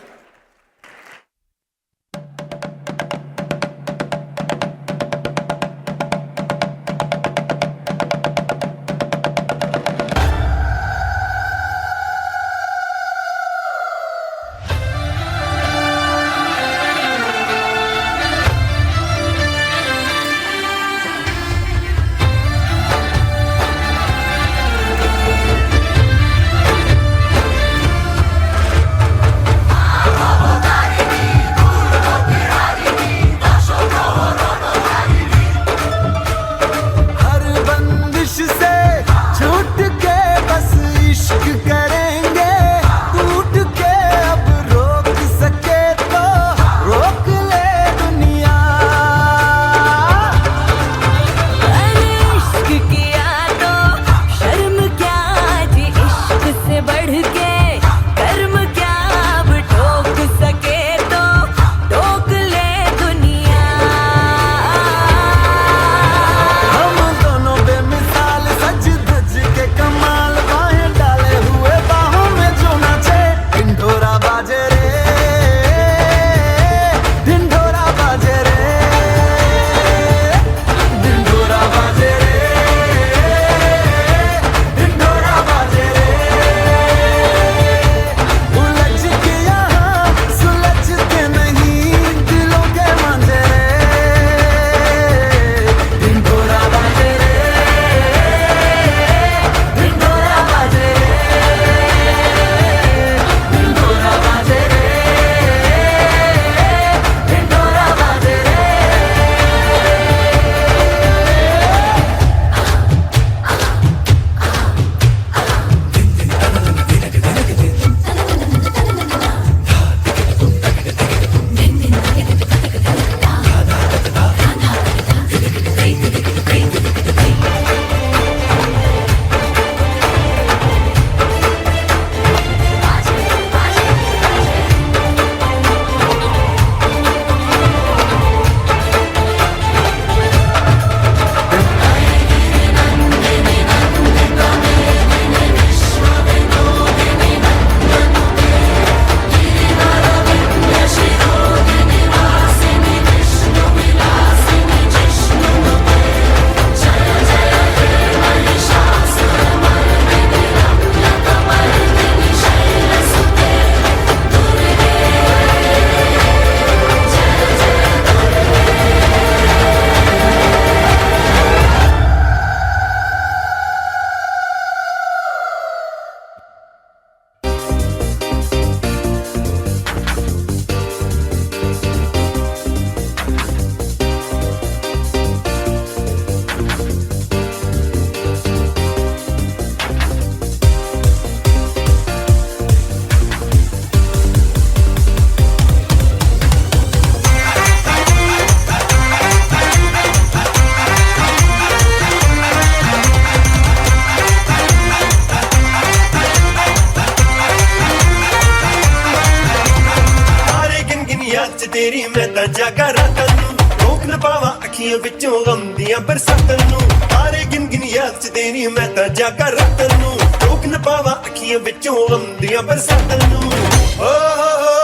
ਤੇਰੀ ਮੈਂ ਤਾਂ ਜਾਗਾ ਰਾਤਾਂ ਨੂੰ ਰੋਕ ਨਾ ਪਾਵਾਂ ਅੱਖੀਆਂ ਵਿੱਚੋਂ ਗਮ ਦੀਆਂ ਬਰਸਾਤਾਂ ਨੂੰ ਤਾਰੇ ਗਿਣ ਗਿਣ ਯਾਦ ਚ ਤੇਰੀ ਮੈਂ ਤਾਂ ਜਾਗਾ ਰਾਤਾਂ ਨੂੰ ਰੋਕ ਨਾ ਪਾਵਾਂ ਅੱਖੀਆਂ ਵਿੱਚੋਂ ਗਮ ਦੀਆਂ ਬਰਸਾਤਾਂ ਨੂੰ ਓ